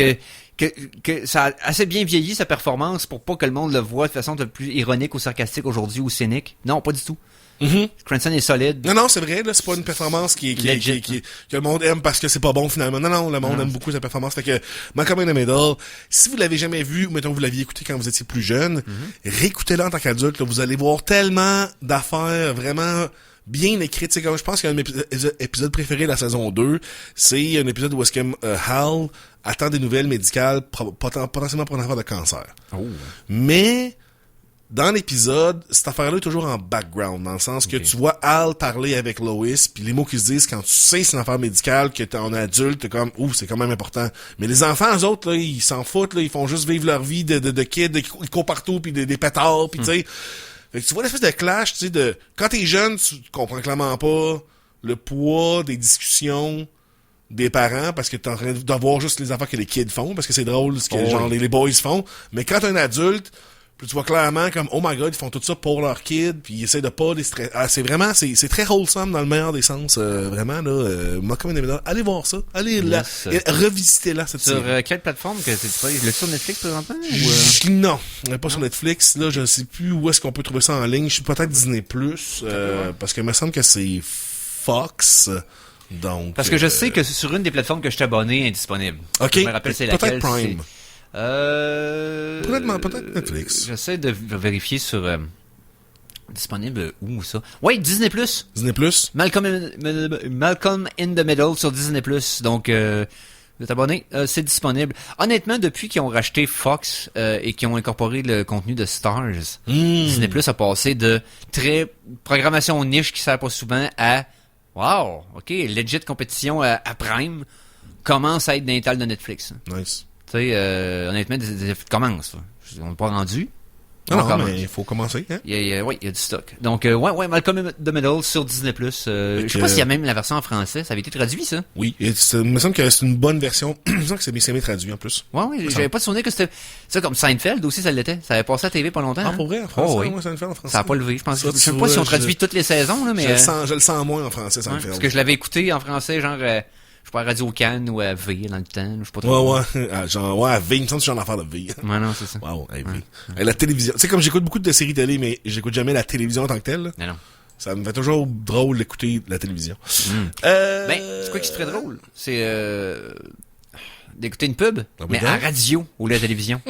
que ça a assez bien vieilli sa performance pour pas que le monde le voit de façon de plus ironique ou sarcastique aujourd'hui ou cynique. Non, pas du tout. Cranston est solide. Non, c'est vrai, là, c'est pas une performance qui que le monde aime parce que c'est pas bon finalement. Non, le monde aime beaucoup sa performance. Fait que Malcolm in the Middle, si vous l'avez jamais vu, ou mettons vous l'aviez écouté quand vous étiez plus jeune, réécoutez-le en tant qu'adulte, là, vous allez voir tellement d'affaires vraiment bien écrites. C'est comme je pense qu'un de mes épisodes préférés de la saison 2, c'est un épisode où est-ce que Hal attend des nouvelles médicales potentiellement pour une affaire de cancer. Oh. Mais dans l'épisode, cette affaire-là est toujours en background, dans le sens que tu vois Hal parler avec Lois, puis les mots qu'ils se disent quand tu sais c'est une affaire médicale, que t'es en adulte, t'es comme, ouf, c'est quand même important. Mais les enfants, eux autres, là, ils s'en foutent, là, ils font juste vivre leur vie de kids, ils courent partout, puis des pétards, puis tu sais. Fait que tu vois l'espèce de clash, tu sais, de quand t'es jeune, tu comprends clairement pas le poids des discussions des parents parce que t'es en train de voir juste les affaires que les kids font, parce que c'est drôle ce que genre les boys font. Mais quand t'es un adulte, puis tu vois clairement comme oh my god, ils font tout ça pour leurs kids, puis ils essaient de pas les stresser. Ah, c'est vraiment c'est très wholesome dans le meilleur des sens, vraiment là. Malcolm in the Middle, allez voir ça, allez là, et revisitez-la cette Sur série. quelle plateforme que c'est pas le sur Netflix présentement ou Non, pas sur Netflix. Là, je sais plus où est-ce qu'on peut trouver ça en ligne. Je suis peut-être Disney+, parce que il me semble que c'est Fox. Donc, Parce que je sais que sur une des plateformes que je suis abonné est disponible. Ok. Je me rappelle c'est laquelle. Peut-être Prime. C'est... Peut-être Netflix. J'essaie de vérifier sur... disponible où ça? Oui, Disney+. Disney+. Malcolm in the Middle sur Disney+. Donc, vous êtes abonné, c'est disponible. Honnêtement, depuis qu'ils ont racheté Fox et qu'ils ont incorporé le contenu de Stars, Disney+ a passé de très programmation niche qui sert pas souvent à wow, ok, legit compétition à Prime commence à être dans les tales de Netflix. Nice. Tu sais, honnêtement, commence. On n'est pas rendu. Non, mais il faut commencer, hein? Oui, il y a du stock. Donc, ouais, Malcolm in the Middle sur Disney+. Je sais pas s'il y a même la version en français. Ça avait été traduit, ça? Oui, il me semble que c'est une bonne version. Il me semble que c'est bien traduit, en plus. Ouais, j'avais pas de souvenir que c'était... Ça, comme Seinfeld aussi, ça l'était. Ça avait passé à la TV pas longtemps. Ah, hein? pour vrai, en français? Oui. Moi, ça me fait en français. Ça a pas levé, je pense. Ça, Je sais tu pas si vois, on traduit toutes les saisons, là, mais... Je le sens moins en français, ça me fait. Parce que je l'avais écouté en français, genre... je sais pas, à Radio Cannes ou à V dans le temps. Je sais pas trop. Ouais. Genre, ouais, à V, il me semble que c'est genre l'affaire de V. Ouais, non, c'est ça. Wow, hey, V. La télévision. Tu sais, comme j'écoute beaucoup de séries télé, mais j'écoute jamais la télévision en tant que telle. Non. Ça me fait toujours drôle d'écouter la télévision. Ben, c'est quoi qui serait drôle? C'est d'écouter une pub, mais à radio ou la télévision.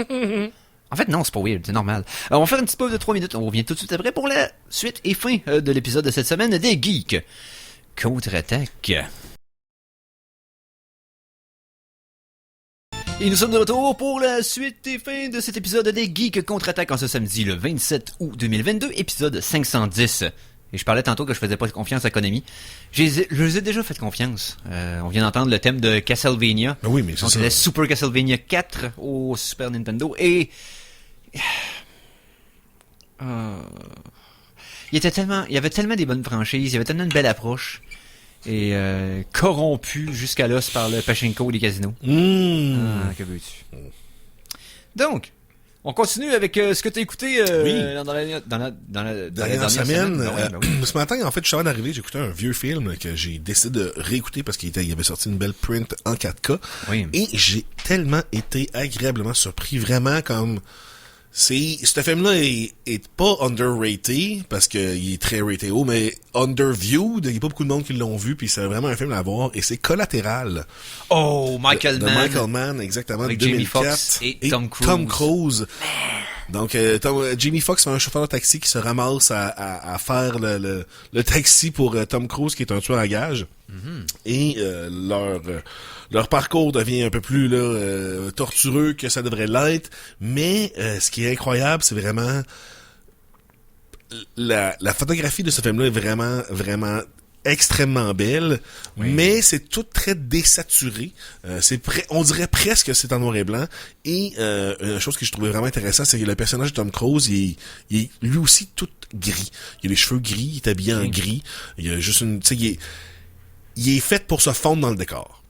En fait, non, c'est pas weird, c'est normal. Alors, on va faire une petite pause de 3 minutes. On revient tout de suite après pour la suite et fin de l'épisode de cette semaine des Geeks. Contre-attaque. Et nous sommes de retour pour la suite et fin de cet épisode des Geeks Contre-attaque en ce samedi le 27 août 2022, épisode 510. Et je parlais tantôt que je faisais pas confiance à Konami. Je les ai déjà fait confiance. On vient d'entendre le thème de Castlevania. Ben oui, mais c'est donc ça. le Super Castlevania 4 au Super Nintendo. Et Il y avait tellement des bonnes franchises, il y avait tellement une belle approche. Et corrompu jusqu'à l'os par le pachinko des casinos. Que veux-tu? Donc, on continue avec ce que tu as écouté dans la Dernière semaine. Oui. Ce matin, en fait, je suis d'arriver, j'ai écouté un vieux film que j'ai décidé de réécouter parce qu'il avait sorti une belle print en 4K. Oui. Et j'ai tellement été agréablement surpris, vraiment comme... Ce film-là est pas underrated, parce qu'il est très rated haut, mais underviewed. Il y a pas beaucoup de monde qui l'ont vu, puis c'est vraiment un film à voir, et c'est Collatéral. Oh, Michael Mann. De Michael Mann, exactement, avec de 2004. Jamie Foxx et Tom Cruise. Donc, Jamie Foxx, c'est un chauffeur de taxi qui se ramasse à faire le taxi pour Tom Cruise, qui est un tueur à gages. Et leur parcours devient un peu plus tortureux que ça devrait l'être. Mais ce qui est incroyable, c'est vraiment la photographie de ce film-là est vraiment, vraiment extrêmement belle, mais c'est tout très désaturé. On dirait presque que c'est en noir et blanc. Et une chose que je trouvais vraiment intéressante, c'est que le personnage de Tom Cruise, il est lui aussi tout gris. Il a les cheveux gris, il est habillé en gris. Il a juste il est fait pour se fondre dans le décor.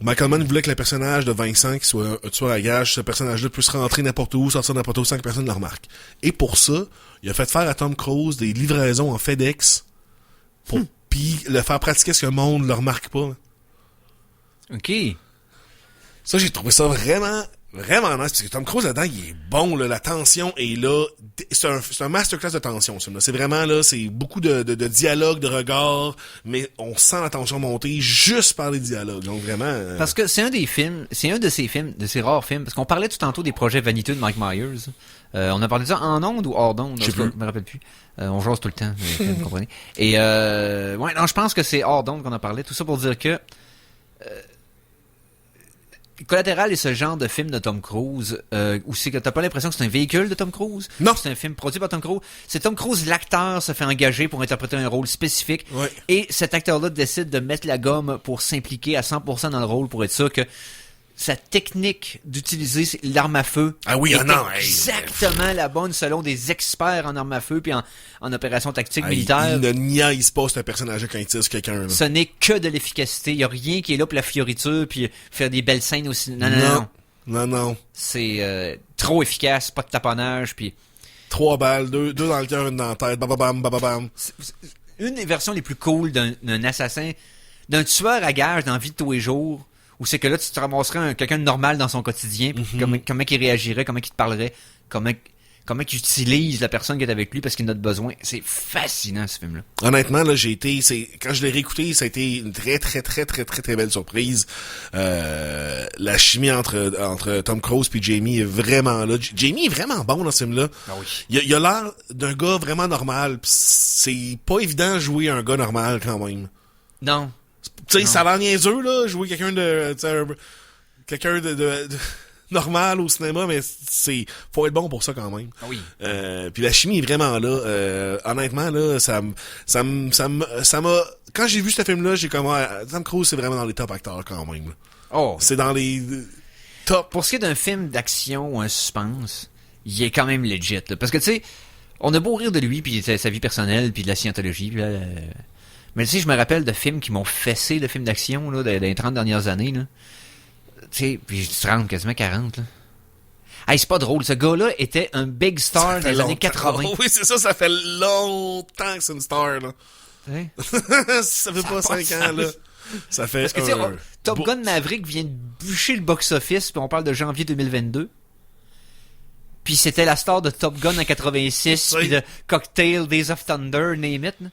Michael Mann voulait que le personnage de Vincent, qui soit un tueur à gages, ce personnage-là puisse rentrer n'importe où, sortir n'importe où sans que personne ne le remarque. Et pour ça, il a fait faire à Tom Cruise des livraisons en FedEx pour puis le faire pratiquer ce que le monde le remarque pas. OK. Ça, j'ai trouvé ça vraiment nice, parce que Tom Cruise là-dedans, il est bon, là, la tension est là. C'est un masterclass de tension, ça. C'est vraiment là, c'est beaucoup de dialogue, de regard, mais on sent la tension monter juste par les dialogues. Donc vraiment. Parce que c'est un de ces rares films, parce qu'on parlait tout tantôt des projets vaniteux de Mike Myers. On a parlé de ça en ondes ou hors d'ondes? Je me rappelle plus. On jase tout le temps, vous comprenez. Et non, je pense que c'est hors d'ondes qu'on a parlé. Tout ça pour dire que Collatéral est ce genre de film de Tom Cruise où c'est que t'as pas l'impression que c'est un véhicule de Tom Cruise. Non. C'est un film produit par Tom Cruise. C'est Tom Cruise, l'acteur, se fait engager pour interpréter un rôle spécifique. Ouais. Et cet acteur-là décide de mettre la gomme pour s'impliquer à 100% dans le rôle pour être sûr que sa technique d'utiliser l'arme à feu est exactement la bonne selon des experts en arme à feu puis en opération tactique militaire. Il ne niaise pas ce personnage quand il tire sur quelqu'un. Là. Ce n'est que de l'efficacité. Il n'y a rien qui est là pour la fioriture puis faire des belles scènes aussi. Non. C'est trop efficace, pas de taponnage puis 3 balles, 2 dans le cœur, 1 dans la tête, bababam. C'est une des versions les plus cool d'un assassin, d'un tueur à gages dans la vie de tous les jours. Ou c'est que là, tu te ramasserais quelqu'un de normal dans son quotidien, comment il réagirait, comment il te parlerait, comment il utilise la personne qui est avec lui parce qu'il en a besoin. C'est fascinant, ce film-là. Honnêtement, là, quand je l'ai réécouté, ça a été une très, très, très, très, très, très belle surprise. La chimie entre Tom Cruise puis Jamie est vraiment là. Jamie est vraiment bon dans ce film-là. Ah oui. Il a l'air d'un gars vraiment normal. Pis c'est pas évident de jouer un gars normal, quand même. Non. Tu sais, ça a l'air niaiseux, là, jouer quelqu'un de normal au cinéma, mais faut être bon pour ça quand même. Ah oui. Puis la chimie est vraiment là. Honnêtement, là, ça m'a, quand j'ai vu ce film-là, j'ai comme, Tom Cruise, c'est vraiment dans les top acteurs quand même, là. Oh. C'est dans les top. Pour ce qui est d'un film d'action ou un suspense, il est quand même legit, là. Parce que, tu sais, on a beau rire de lui, puis sa vie personnelle, puis de la scientologie, puis là, mais tu sais, je me rappelle de films qui m'ont fessé de films d'action là, dans les 30 dernières années. Là. Tu sais, puis 30, quasiment 40. Là. Hey, c'est pas drôle. Ce gars-là était un big star dans les années 80. Oh, oui, c'est ça fait longtemps que c'est une star. Là. Ça fait pas 5 ans. Là. Ça fait parce que, tu sais, Top Gun Maverick vient de bûcher le box-office, puis on parle de janvier 2022. Puis c'était la star de Top Gun en 86, puis de Cocktail, Days of Thunder, name it. Là.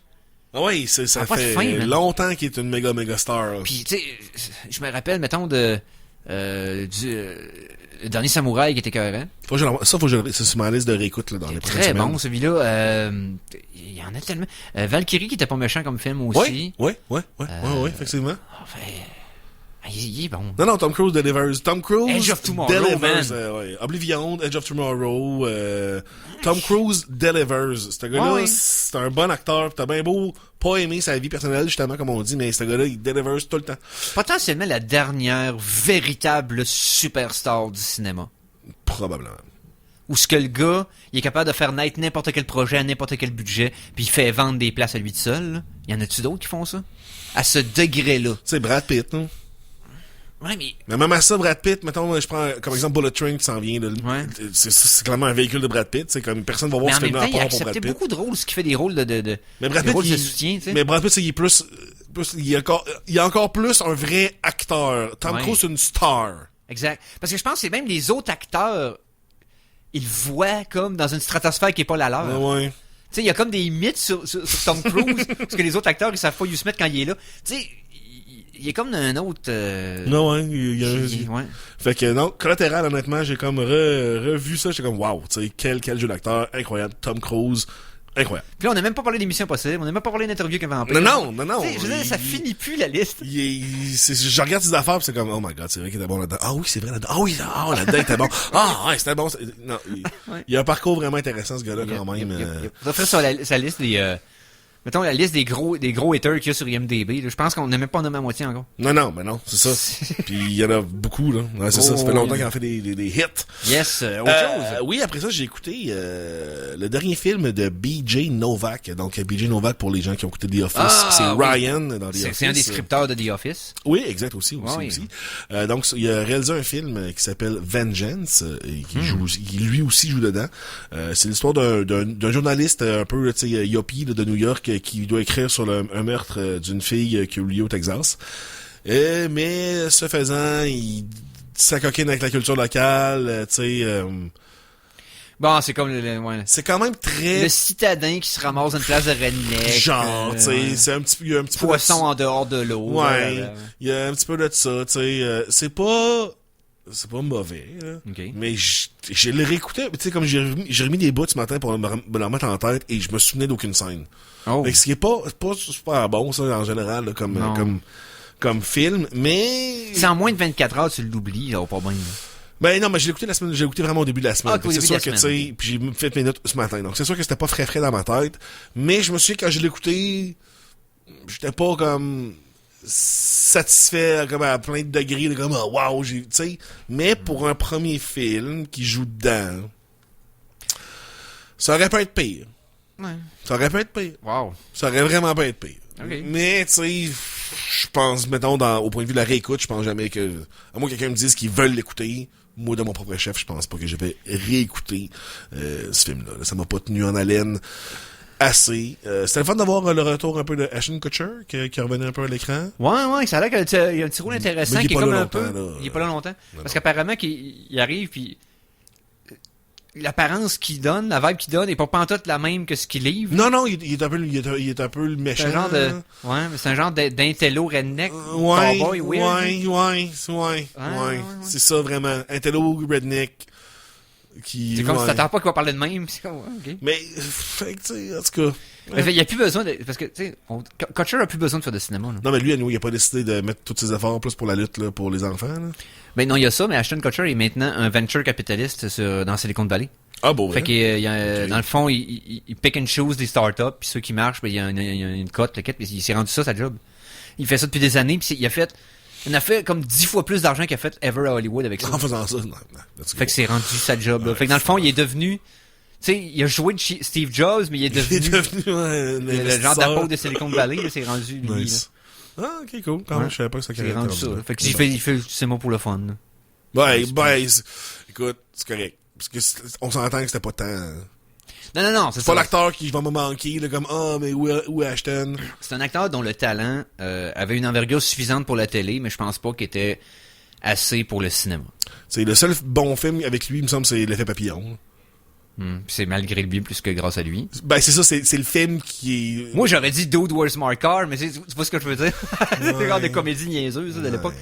Oui, ça fait longtemps qu'il est une méga star. Puis tu sais, je me rappelle, mettons, du Dernier Samouraï qui était écœurant. C'est sur ma liste de réécoute là, dans les prochaines semaines. Très bon, celui-là. Il y en a tellement. Valkyrie qui était pas méchant comme film aussi. Oui, effectivement. Enfin, il est bon. Non, Tom Cruise delivers. Tom Cruise Edge of Tomorrow, man. Oblivion, Edge of Tomorrow. Tom Cruise delivers. Ce gars-là, c'est un bon acteur. T'as bien beau pas aimer sa vie personnelle, justement, comme on dit, mais ce gars-là, il delivers tout le temps. Potentiellement la dernière véritable superstar du cinéma. Probablement. où ce que le gars, il est capable de faire naître n'importe quel projet à n'importe quel budget, puis il fait vendre des places à lui tout seul, là? Y en a-tu d'autres qui font ça? À ce degré-là. C'est Brad Pitt, non? Ouais, mais... Mais même à ça, Brad Pitt, mettons, je prends comme exemple Bullet Train qui s'en vient, là. Ouais. C'est clairement un véhicule de Brad Pitt, c'est comme personne va voir Mais ce en même film-là temps, il a à part pour Brad accepté Pitt. beaucoup de rôles, ce qui fait des rôles de Mais Brad des Pitt, rôles de soutien, tu sais. mais Brad Pitt, il est plus, il est encore plus un vrai acteur. Tom Ouais. Cruise, c'est une star. Exact. Parce que je pense que c'est même les autres acteurs, ils le voient comme dans une stratosphère qui est pas la leur. Ouais. Tu sais, il y a comme des mythes sur Tom Cruise, parce que les autres acteurs, ils savent pas où se mettre quand il est là. Tu sais, il est comme un autre... Non, ouais, il y a ouais. Fait que non, Collatéral, honnêtement, j'ai comme revu ça, j'étais comme wow, tu sais, quel jeu d'acteur incroyable, Tom Cruise, incroyable. Puis là, on n'a même pas parlé d'émission possible, on n'a même pas parlé d'interview qu'avait en plus. Non. Tu sais, je veux dire, ça finit plus la liste. Je regarde ses affaires pis c'est comme oh my god, c'est vrai qu'il était bon là-dedans. Ah oui, c'est vrai là-dedans. Ah oui, là-dedans il était bon. Ah ouais, c'était bon. Non, il y a un parcours vraiment intéressant ce gars-là quand même. On va faire sur sa liste des... mettons la liste des gros haters qu'il y a sur IMDb. Là. Je pense qu'on n'a même pas nommé à moitié encore. Non, mais non, c'est ça. Puis il y en a beaucoup, là. Ouais, c'est ça fait longtemps qu'il en fait des hits. Yes, autre chose. Oui, après ça, j'ai écouté le dernier film de B.J. Novak. Donc, B.J. Novak, pour les gens qui ont écouté The Office, c'est Ryan dans The Office. C'est un des scripteurs de The Office. Oui, exact, aussi. Donc, il a réalisé un film qui s'appelle Vengeance, et qui lui aussi joue dedans. C'est l'histoire d'un journaliste un peu, tu sais, yuppie de New York qui doit écrire sur un meurtre d'une fille qui a eu lieu au Texas. Mais ce faisant, il s'acoquine avec la culture locale, tu sais... Bon, c'est comme ouais. C'est quand même très... Le citadin qui se ramasse dans une place de redneck. Genre, tu sais, ouais. c'est un petit peu... Poisson en dehors de l'eau. Ouais, il y a un petit peu de ça, tu sais. C'est pas mauvais, là. Okay. Mais je l'ai réécouté, tu sais, comme j'ai remis des bouts ce matin pour me le remettre en tête et je me souvenais d'aucune scène. Oh. Fait que ce qui est pas super bon, ça, en général, là, comme film, mais... C'est en moins de 24 heures, tu l'oublies, là, pas bien. Ben non, mais j'ai écouté vraiment au début de la semaine. Ah, au c'est début sûr de la que, tu semaine, sais, puis j'ai fait mes notes ce matin. Donc, c'est sûr que c'était pas frais dans ma tête. Mais je me souviens, quand je l'ai écouté, j'étais pas comme satisfait, comme à plein de degrés, de comme, oh, wow, tu sais. Mais pour un premier film qui joue dedans, ça aurait pu être pire. Ouais. Ça aurait pu être pire. Wow. Ça aurait vraiment pu être pire. Okay. Mais, tu sais, je pense, mettons, au point de vue de la réécoute, je pense jamais que, à moins que quelqu'un me dise qu'ils veulent l'écouter, moi, de mon propre chef, je pense pas que je vais réécouter ce film-là. Ça m'a pas tenu en haleine assez. C'était le fun d'avoir le retour un peu de Ashton Kutcher, qui revenait un peu à l'écran. Ouais, ça a l'air qu'il y a un petit rôle intéressant Mais il est qui est pas comme là un peu... longtemps, là. Il est pas là longtemps. Non. Parce qu'apparemment qu'il arrive, puis l'apparence qu'il donne, la vibe qu'il donne, est pas pantoute la même que ce qu'il livre. Non, il est un peu le méchant. C'est un genre de... Ouais, mais c'est un genre d'intello redneck, Ouais, cowboy weird. ouais. Ouais. C'est ça, vraiment. Intello redneck. C'est comme si t'attends pas qu'il va parler de même. C'est comme, ok. Mais, fait que, tu sais, en tout cas. Mais il y a plus besoin de... Parce que, tu sais, Kutcher a plus besoin de faire de cinéma, là. Non, mais lui, à nous, il a pas décidé de mettre tous ses efforts plus pour la lutte, là, pour les enfants, là. Ben non, il y a ça, mais Ashton Kutcher est maintenant un venture capitaliste dans Silicon Valley. Ah, bon, Fait ouais. que, dans le fond, il pick and choose des startups, puis ceux qui marchent, ben, il y a une cote, le quête, puis il s'est rendu ça, sa job. Il fait ça depuis des années, puis il a fait comme 10 fois plus d'argent qu'il a fait ever à Hollywood avec ça. En faisant ça, non. Fait que c'est rendu sa job, là. Fait que dans le fond, il est devenu, tu sais, il a joué de Steve Jobs, mais il est devenu, le genre d'apôtre de Silicon Valley, là, c'est rendu lui, nice. Ah, ok, cool. Quand même, je savais pas que ça c'est rendu ça. Fait que il fait c'est moi pour le fun, là. Ouais, écoute, c'est correct. Parce que on s'entend que c'était pas tant... Non, c'est pas ça. l'acteur qui va me manquer, là, comme, mais où est Ashton? C'est un acteur dont le talent avait une envergure suffisante pour la télé, mais je pense pas qu'il était assez pour le cinéma. C'est le seul bon film avec lui, il me semble, c'est L'Effet Papillon. C'est malgré lui plus que grâce à lui. Ben, c'est ça, c'est le film qui est... Moi, j'aurais dit Dude, Where's My Car, mais c'est pas ce que je veux dire. C'est le genre de comédie niaiseuse de l'époque.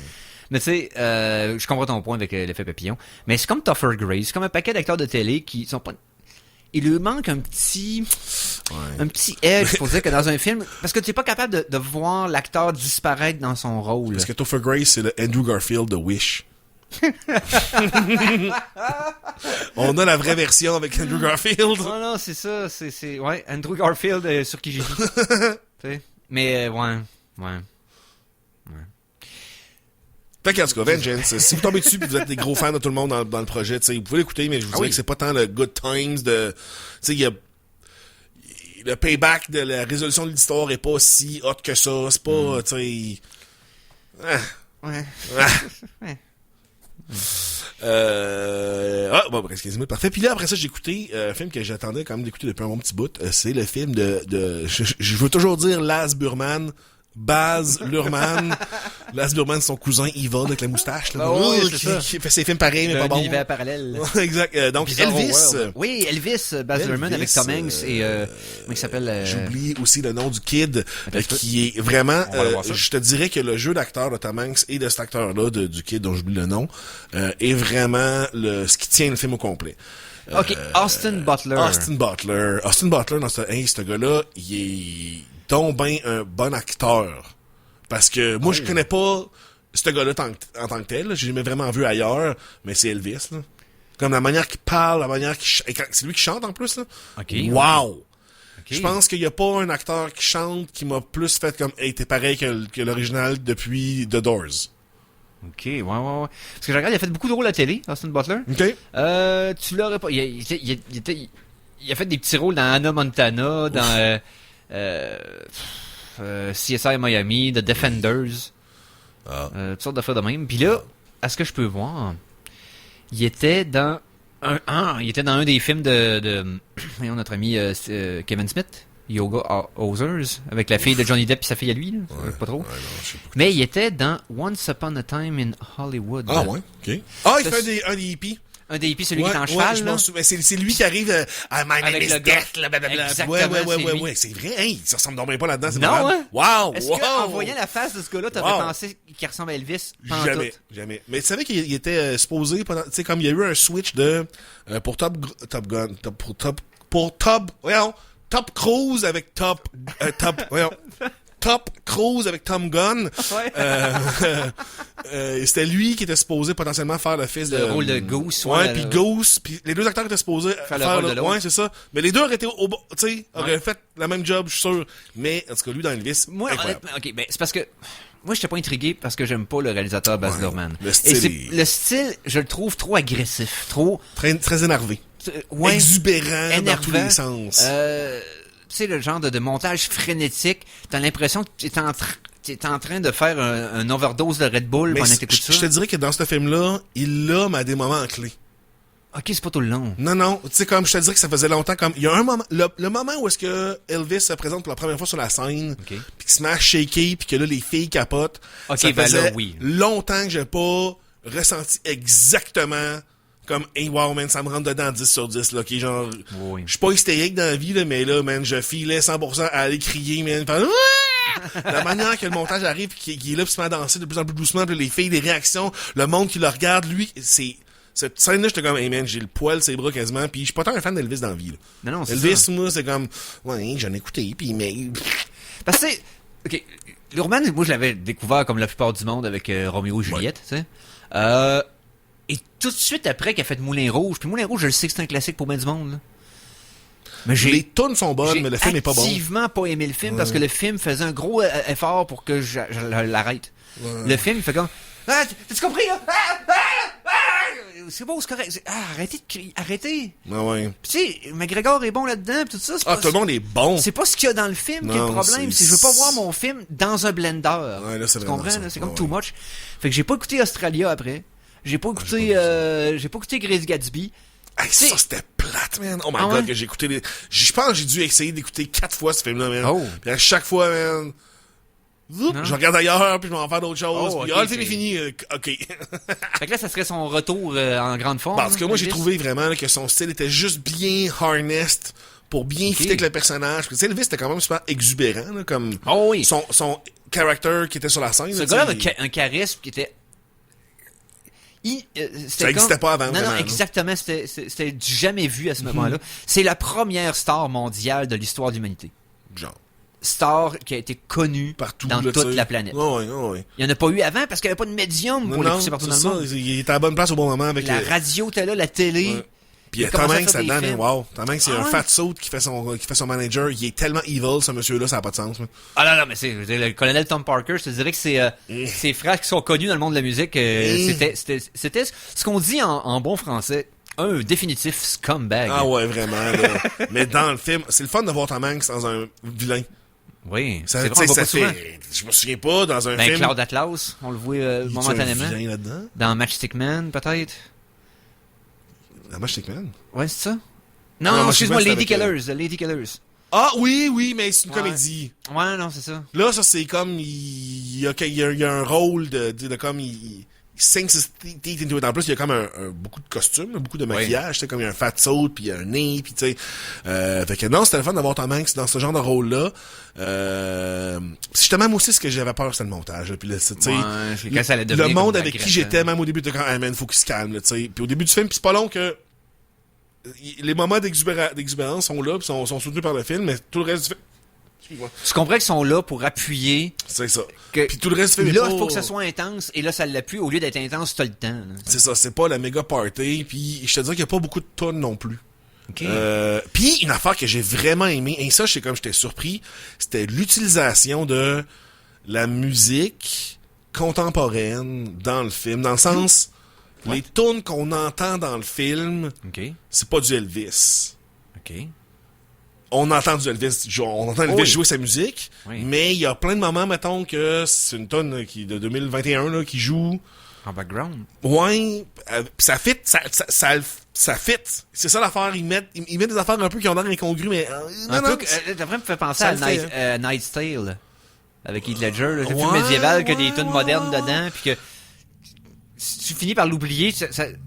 Mais tu sais, je comprends ton point avec L'Effet Papillon. Mais c'est comme Topher Grace, c'est comme un paquet d'acteurs de télé qui sont pas... Il lui manque un petit edge pour dire que dans un film, parce que tu es pas capable de voir l'acteur disparaître dans son rôle. Parce que Topher Grace, c'est le Andrew Garfield de Wish. On a la vraie version avec Andrew Garfield. Non, c'est ça, c'est ouais, Andrew Garfield sur qui j'ai vu. Mais ouais. Fait qu'en tout cas, Vengeance, si vous tombez dessus et vous êtes des gros fans de tout le monde dans le projet, tu sais, vous pouvez l'écouter, mais je vous dirais que c'est pas tant le good times de... Tu sais, il y a... Le payback de la résolution de l'histoire est pas si hot que ça. C'est pas, tu sais... Ouais. Bon, bref, 15 minutes, parfait. Puis là, après ça, j'ai écouté un film que j'attendais quand même d'écouter depuis un bon petit bout. C'est le film je veux toujours dire Baz Luhrmann. Baz Luhrmann, son cousin Evil avec la moustache. Là, qui fait ses films pareils, mais pas bon. Univers parallèle. Exact. Donc, Bizarre Elvis. World. Oui, Elvis, Baz Luhrmann avec Tom Hanks et... comment il s'appelle? J'oublie aussi le nom du kid, qui est vraiment... je te dirais que le jeu d'acteur de Tom Hanks et de cet acteur-là, du kid dont j'oublie le nom, est vraiment ce qui tient le film au complet. OK, Austin Butler. Austin Butler, dans ce gars-là, il est donc ben un bon acteur. Parce que moi, je connais pas ce gars-là en tant que tel. J'ai jamais vraiment vu ailleurs, mais c'est Elvis, là. Comme la manière qu'il parle, la manière qu'il c'est lui qui chante en plus, là. OK. Wow! Okay. Je pense qu'il y a pas un acteur qui chante qui m'a plus fait comme, hey, t'es pareil que l'original depuis The Doors. OK, ouais. Parce que je regarde, il a fait beaucoup de rôles à la télé, Austin Butler. OK. Tu l'aurais pas... Il a fait des petits rôles dans Hannah Montana, dans CSI Miami, The Defenders. Toutes sortes d'affaires de même. Puis là, à ce que je peux voir, il était dans un des films de voyons, notre ami Kevin Smith, Yoga Hosers, avec la fille de Johnny Depp et sa fille à lui, là. Pas trop. Mais il était dans Once Upon a Time in Hollywood. Ah ouais, ok. Ah, il fait un des hippies. Un des hippies, celui qui est en cheval, là. C'est lui qui arrive à My Name is Death, là, blablabla. Exactement, Ouais, c'est vrai. Hey, ça ressemble donc bien pas là-dedans, c'est non, malade. hein? Wow, Est-ce qu'en voyant la face de ce gars-là, t'aurais pensé qu'il ressemble à Elvis? Jamais. Mais tu savais qu'il était supposé pendant, tu sais, comme il y a eu un switch pour Top Cruise avec Top Cruise avec Tom Gunn. C'était lui qui était supposé potentiellement faire le fils le rôle de Goose. Ouais, puis Goose, puis les deux acteurs étaient supposés faire le rôle de l'autre. Ouais, c'est ça. Mais les deux auraient été auraient fait la même job, je suis sûr. Mais en tout cas, lui dans Elvis, moi, honnêtement, OK, ben c'est parce que moi j'étais pas intrigué parce que j'aime pas le réalisateur Baz Luhrmann. Le style, je le trouve trop agressif, trop très énervé. Exubérant énervant, dans tous les sens. Tu sais, le genre de montage frénétique, t'as l'impression que t'es en train de faire un overdose de Red Bull pendant que t'écoutes ça. Je te dirais que dans ce film-là, il l'a, mais à des moments clés. OK, c'est pas tout le long. Non, tu sais, comme je te dirais que ça faisait longtemps, comme il y a un moment, le moment où est-ce que Elvis se présente pour la première fois sur la scène, puis qu'il se met à shaker, puis que là, les filles capotent, ça faisait longtemps que j'ai pas ressenti exactement comme, hey, wow, man, ça me rentre dedans 10 sur 10, là, qui genre, je suis pas hystérique dans la vie, là, mais là, man, je filais 100% à aller crier, man, la manière que le montage arrive, qui est là, puis se met à danser de plus en plus doucement, puis les filles, les réactions, le monde qui le regarde, lui, cette scène-là, j'étais comme, hey, man, j'ai le poil, ses bras quasiment, puis je suis pas tant un fan d'Elvis dans la vie, là. Non, c'est Elvis, ça. moi, c'est comme, ouais, j'en ai écouté, puis mais... Parce que, OK, Luhrmann, moi, je l'avais découvert comme la plupart du monde avec Roméo et Juliette, tu sais. Et tout de suite après qu'il a fait Moulin Rouge, puis Moulin Rouge, je le sais que c'est un classique pour bien du monde, là. Mais les tunes sont bonnes, mais le film est pas bon. J'ai activement pas aimé le film parce que le film faisait un gros effort pour que je l'arrête. Ouais. Le film, il fait comme... Ah, t'as-tu compris, là? C'est beau, c'est correct. Arrêtez de crier. Arrêtez. Ouais. Pis tu sais, McGregor est bon là-dedans, pis tout ça. Tout le monde est bon. C'est pas ce qu'il y a dans le film qui est le problème. C'est je veux pas voir mon film dans un blender. Ouais, là, c'est tu comprends? C'est comme too much. Fait que j'ai pas écouté Australia après. J'ai pas écouté Grace Gatsby. Hey, ça, c'était plate, man. Oh my god, que j'ai écouté je pense que j'ai dû essayer d'écouter 4 fois ce film-là, man. Puis à chaque fois, man... Je regarde ailleurs, puis je vais en faire d'autres choses. Puis le film est fini. OK. Fait que là, ça serait son retour en grande forme. Parce que moi, j'ai trouvé vraiment là, que son style était juste bien harnessed pour bien fitter avec le personnage. Tu sais, Elvis était quand même super exubérant, là, comme son character qui était sur la scène. Ce gars-là avait un charisme qui était... ça n'existait pas avant. Non, exactement. C'était du jamais vu à ce moment-là. C'est la première star mondiale de l'histoire de l'humanité. Genre. Star qui a été connue partout dans toute la planète. Oui. Il n'y en a pas eu avant parce qu'il n'y avait pas de médium pour les pousser partout dans le monde. Il était à la bonne place au bon moment avec la radio était là, la télé. Ouais. Puis Il a Tom commencé à Hanks faire des là-dedans, films. wow. Tom Hanks, c'est Ah un ouais? fat suit qui fait son manager. Il est tellement evil, ce monsieur-là, ça n'a pas de sens. Moi. Ah non, non, mais je veux dire, le colonel Tom Parker, je te dirais que c'est ses frères qui sont connus dans le monde de la musique. C'était ce qu'on dit en bon français, un définitif scumbag. Ah ouais, vraiment. Là. Mais dans le film, c'est le fun de voir Tom Hanks dans un vilain. Oui, Ça, c'est tu vrai, on sais, voit ça pas souvent. fait... Je me souviens pas, dans un Ben, film... Cloud Atlas, on le voit il y a-tu momentanément. un vilain là-dedans? Dans Matchstick Man, peut-être. Dans Matchstick Man? Ouais, c'est ça? Non, Non, Matchstick excuse-moi, Man, c'est Lady avec, Killers, Lady Killers. Ah oui, mais c'est une Ouais. comédie. Ouais, non, c'est ça. Là, ça, c'est comme... Il y a un rôle de comme... Il sinks his teeth into it. En plus, il y a comme beaucoup de costumes, beaucoup de maquillage, tu sais, comme il y a un fat suit, puis il y a un nez, puis tu sais. Fait que non, c'était le fun d'avoir Tom Hanks dans ce genre de rôle-là. Justement, moi aussi, ce que j'avais peur, c'était le montage. Là, puis là, tu sais, Ouais, c'est quand ça allait devenir le monde comme avec qui agressant. j'étais, même au début, t'es comme, ah man, faut qu'il se calme, là, tu sais. Puis au début du film, puis c'est pas long que les moments d'exubérance sont là, puis sont soutenus par le film, mais tout le reste du film, excuse-moi, Tu comprends qu'ils sont là pour appuyer c'est ça. que Puis tout le reste du film est là, pas... il faut que ça soit intense, et là, ça l'appuie. Au lieu d'être intense, t'as le temps. Là. C'est ça, c'est pas la méga party, puis je te dirais qu'il y a pas beaucoup de tonnes non plus. OK. Puis une affaire que j'ai vraiment aimé, et ça, j'étais surpris, c'était l'utilisation de la musique contemporaine dans le film, dans le sens, les tunes qu'on entend dans le film, OK. c'est pas du Elvis. OK. On entend du Elvis, on entend Elvis Oui. jouer sa musique, Oui. mais il y a plein de moments, mettons, que c'est une tune qui de 2021 là, qui joue. En background. Ouais, pis ça fit, ça fit. C'est ça l'affaire, ils mettent des affaires un peu qui ont l'air incongrues, mais Un non, peu, d'après, me fait penser ça à le fait, Knight's Tale. Avec Heath Ledger, là, c'est un Ouais, film médiéval qui a des ouais, tunes ouais, modernes ouais. dedans, puis que si tu finis par l'oublier,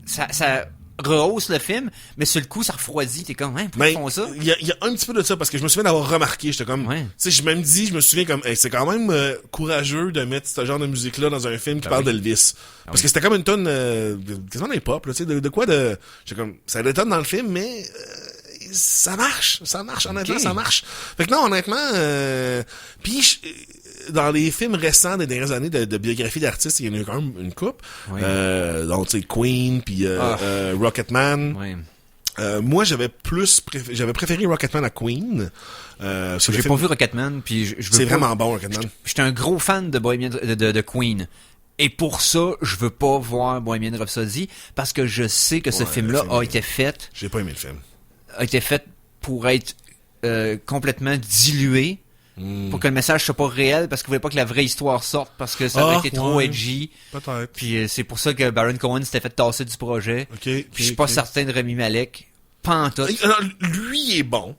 ça rehausse le film, mais sur le coup, ça refroidit. T'es comme, hein, pourquoi mais ils font ça? il y a un petit peu de ça parce que je me souviens d'avoir remarqué, j'étais comme, Ouais. tu sais, je me souviens comme, hey, c'est quand même courageux de mettre ce genre de musique là dans un film qui parle oui. d'Elvis, parce oui. que c'était comme une tonne quasiment d'un pop là, tu sais, de quoi de, j'étais comme, ça détonne dans le film, mais ça marche, honnêtement, Ok. ça marche. Fait que non, honnêtement, puis dans les films récents des dernières années de biographie d'artistes, il y en a eu quand même une coupe. Oui. Donc, tu sais, Queen, puis Rocketman. Ouais. Moi, j'avais préféré Rocketman à Queen. Sur le J'ai film. pas vu Rocketman, puis je veux C'est pas- vraiment bon, Rocketman. J'étais un gros fan de Bohemian, de Queen. Et pour ça, je veux pas voir Bohemian Rhapsody, parce que je sais que ce Ouais, film-là le film a été fait J'ai pas aimé le film. pour être complètement dilué, pour que le message soit pas réel, parce qu'il voulait pas que la vraie histoire sorte, parce que ça aurait été trop ouais. edgy. Peut-être. Puis c'est pour ça que Baron Cohen s'était fait tasser du projet. Ok. Puis je suis pas certain de Rami Malek. Pas en tout. Non, lui est bon.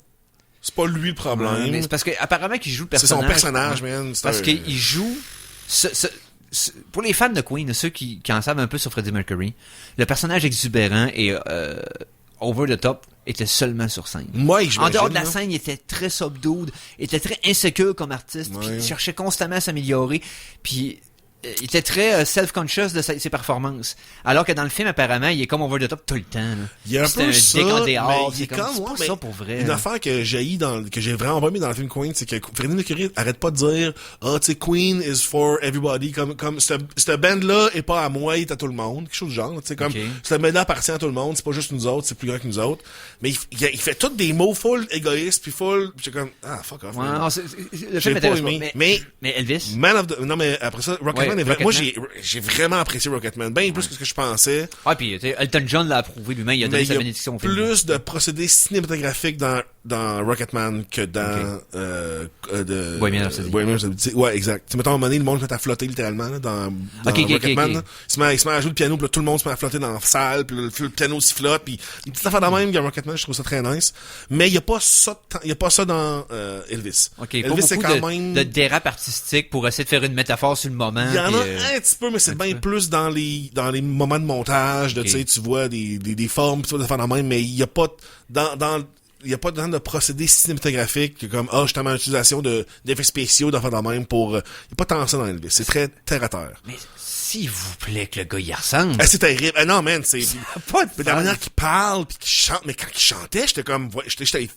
C'est pas lui le problème. Mais c'est parce que apparemment qu'il joue le C'est personnage. son personnage, man. C'est Parce un- qu'il joue... pour les fans de Queen, ceux qui en savent un peu sur Freddie Mercury, le personnage exubérant et over the top était seulement sur scène. Moi, En dehors de la là. scène, il était très subdued, il était très insécure comme artiste, puis Ouais. il cherchait constamment à s'améliorer, puis il était très self-conscious de ses performances. Alors que dans le film, apparemment, il est comme over the top tout le temps. Là. Il y a un C'était peu ça, décadé mais hors, il est c'est comme c'est moi, pas mais ça pour vrai. Une là. affaire que que j'ai vraiment pas aimé dans le film Queen, c'est que Freddie Mercury arrête pas de dire, tu sais, Queen is for everybody, comme cette band-là est pas à moi, il est à tout le monde, quelque chose du genre, tu sais, comme, Ok. cette band-là appartient à tout le monde, c'est pas juste nous autres, c'est plus grand que nous autres, mais il fait tous des mots full égoïstes, puis full, j'étais comme, fuck off, Ouais, man. non, le J'ai film pas m'intéresse aimé, pas. mais Elvis... non, mais après ça, Rocketman Ouais, est vrai. Moi, Rocketman. j'ai vraiment apprécié Rocketman, bien plus que ce que je pensais. Ah, puis tu sais, Elton John l'a approuvé lui-même, il a donné Mais il sa y a bénédiction au film. plus de procédés cinématographiques dans Rocketman que dans de Bohemian Rhapsody. Bohemian Rhapsody. Ouais, exact. Tu sais, mettons, à un moment donné, le monde se met à flotter littéralement là, dans Ok, ok, Rocketman. ok. Là. Il se met à jouer le piano, puis là, tout le monde se met à flotter dans la salle, puis le piano s'y flotte, puis une petite affaire de même dans Rocketman, je trouve ça très nice. Mais il y a pas ça dans Elvis. Ok, Elvis, pas c'est beaucoup quand de, même... de dérapes artistiques pour essayer de faire une métaphore sur le moment. Il y en puis, a un petit peu, mais c'est bien plus dans les moments de montage, de, Ok. tu sais, tu vois des formes, tu vois, de faire la même, mais il y a pas, il y a pas de procédé cinématographique comme, justement, l'utilisation d'effets spéciaux, d'en faire de même pour, il y a pas tant ça dans Elvis. C'est très terre à terre. Mais s'il vous plaît, que le gars y ressemble. C'est terrible. Non, man, c'est... Pas de La manière qu'il parle, puis qu'il chante, mais quand il chantait, j'étais comme...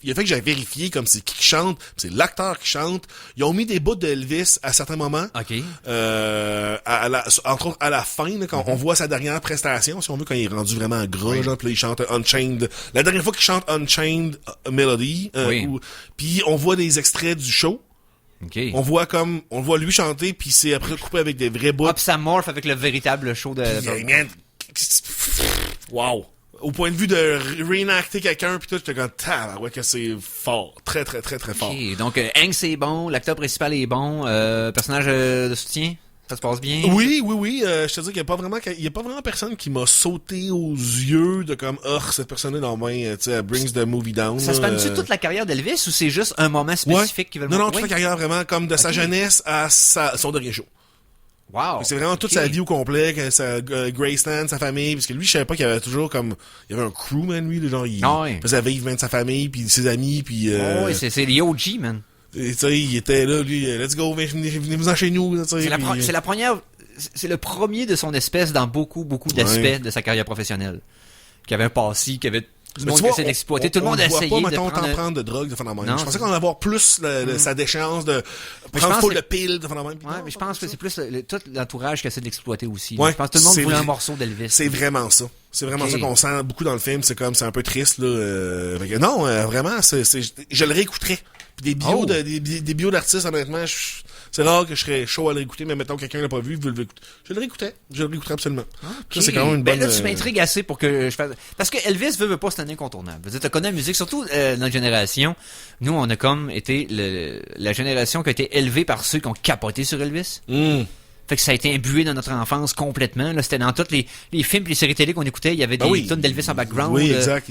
il a fait que j'avais vérifié comme c'est qui chante, c'est l'acteur qui chante. Ils ont mis des bouts de Elvis à certains moments. OK. Entre autres, à la fin, là, quand on voit sa dernière prestation, si on veut, quand il est rendu vraiment gras, genre, puis là, il chante Unchained. La dernière fois qu'il chante Unchained Melody, puis on voit des extraits du show. Okay. On voit lui chanter, puis c'est après coupé avec des vrais bouts. Puis ça morphe avec le véritable show de... Man, wow! Au point de vue de réenacter quelqu'un, pis tout, j'étais comme, ouais, que c'est fort. Très, très, très, très fort. OK, donc Hank, c'est bon, l'acteur principal est bon, personnage de soutien, ça se passe bien? Oui, je te dis qu'il y a pas vraiment personne qui m'a sauté aux yeux de comme, cette personne-là dans main, tu sais, elle brings the movie down. Ça se passe-tu toute la carrière d'Elvis ou c'est juste un moment spécifique qui veut le Non, toute la carrière vraiment, comme de sa jeunesse à son dernier show. Wow. C'est vraiment toute sa vie au complet, sa Graceland, sa famille, parce que lui, je savais pas qu'il y avait toujours comme, il y avait un crew, man, lui, genre, il faisait vivre même de sa famille, puis ses amis, puis oui, c'est les OG, man. Tu sais, il était là, lui, let's go, venez-vous-en chez nous, tu sais. C'est la première, c'est le premier de son espèce dans beaucoup d'aspects de sa carrière professionnelle. Qui avait un passé, qui avait tout le monde qui essayait d'exploiter, tout le monde a essayé de prendre de drogue de phénomène. Je pensais qu'on allait avoir plus sa déchéance de prendre full de piles de phénomène. Ouais, mais je pense que c'est plus tout l'entourage qui essaie de l'exploiter aussi. Je pense que tout le monde voulait un morceau d'Elvis. C'est vraiment ça. C'est vraiment ça qu'on sent beaucoup dans le film. C'est comme, c'est un peu triste, là. Non, vraiment, je le réécouterais. Puis des bios d'artistes, honnêtement, c'est rare que je serais chaud à le réécouter, mais mettons quelqu'un l'a pas vu, veut le réécouter. Je le réécouterais absolument. Okay. Ça, c'est quand même une bonne... là, tu m'intrigues assez pour que je fasse... Parce que Elvis veut pas, c'est un incontournable. Tu connais la musique, surtout notre génération. Nous, on a comme été la génération qui a été élevée par ceux qui ont capoté sur Elvis. Fait que ça a été imbué dans notre enfance complètement. Là, c'était dans tous les films et les séries télé qu'on écoutait, il y avait des tonnes d'Elvis en background. Oui, exact.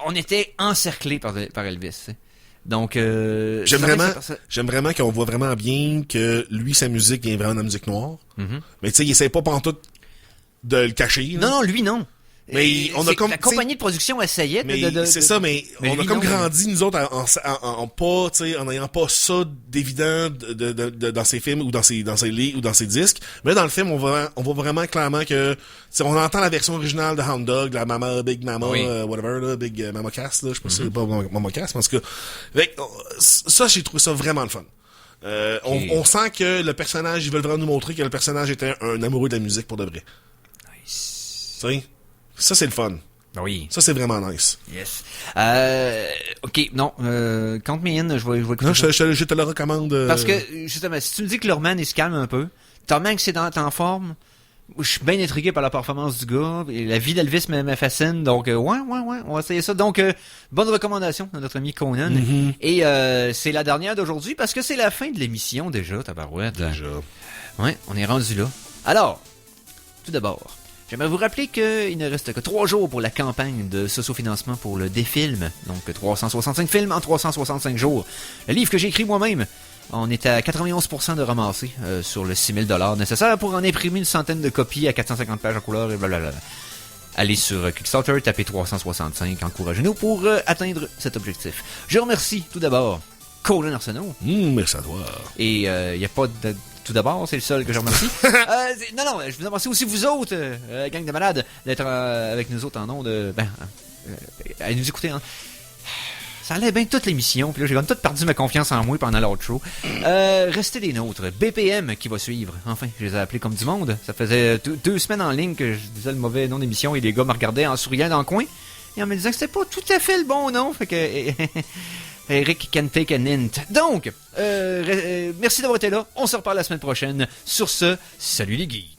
On était encerclés par Elvis. T'sais. Donc, j'aime vraiment qu'on voit vraiment bien que lui, sa musique vient vraiment de la musique noire. Mais tu sais, il essaie pas pantoute de le cacher. Là. Non, lui, non. Mais on a comme, la compagnie de production essayait c'est ça, mais on a comme grandi, nous autres, en n'ayant pas ça d'évident dans ses films ou dans ses livres ou dans ses disques. Mais là, dans le film, on voit vraiment clairement que, on entend la version originale de Hound Dog, la Mama, Big Mama, whatever, là, Big Mama Cass, là, je sais pas si c'est pas Mama Cass, parce que, ça, j'ai trouvé ça vraiment le fun. On sent que le personnage, ils veulent vraiment nous montrer que le personnage était un amoureux de la musique pour de vrai. Nice. Tu sais? Ça, c'est le fun. Oui. Ça, c'est vraiment nice. Yes. OK, non. Count Me In, je vais écouter non, ça. Je te le recommande. Parce que, justement, si tu me dis que Lorman, il se calme un peu, Tom Hanks est en forme, je suis bien intrigué par la performance du gars, et la vie d'Elvis me fascine, donc ouais, on va essayer ça. Donc, bonne recommandation de notre ami Conan. Et c'est la dernière d'aujourd'hui, parce que c'est la fin de l'émission déjà, tabarouette. Déjà. Ouais, on est rendu là. Alors, tout d'abord, j'aimerais vous rappeler qu'il ne reste que 3 jours pour la campagne de socio-financement pour le Défilm. Donc 365 films en 365 jours. Le livre que j'ai écrit moi-même, on est à 91% de ramassé sur le 6 000 $ nécessaire pour en imprimer une centaine de copies à 450 pages en couleur et blablabla. Allez sur Kickstarter, tapez 365, encouragez-nous pour atteindre cet objectif. Je remercie tout d'abord Colin Arsenault. Merci à toi. Et il n'y a pas de... Tout d'abord, c'est le seul que je remercie. Non, je vous remercie aussi vous autres, gang de malades, d'être avec nous autres en nom de... à nous écouter. Hein. Ça allait bien toute l'émission, puis là j'ai comme tout perdu ma confiance en moi pendant l'autre show. Restez des nôtres. BPM qui va suivre. Enfin, je les ai appelés comme du monde. Ça faisait 2 semaines en ligne que je disais le mauvais nom d'émission et les gars me regardaient en souriant dans le coin et en me disant que c'était pas tout à fait le bon nom. Fait que... Eric can take an hint. Donc, merci d'avoir été là. On se reparle la semaine prochaine. Sur ce, salut les geeks.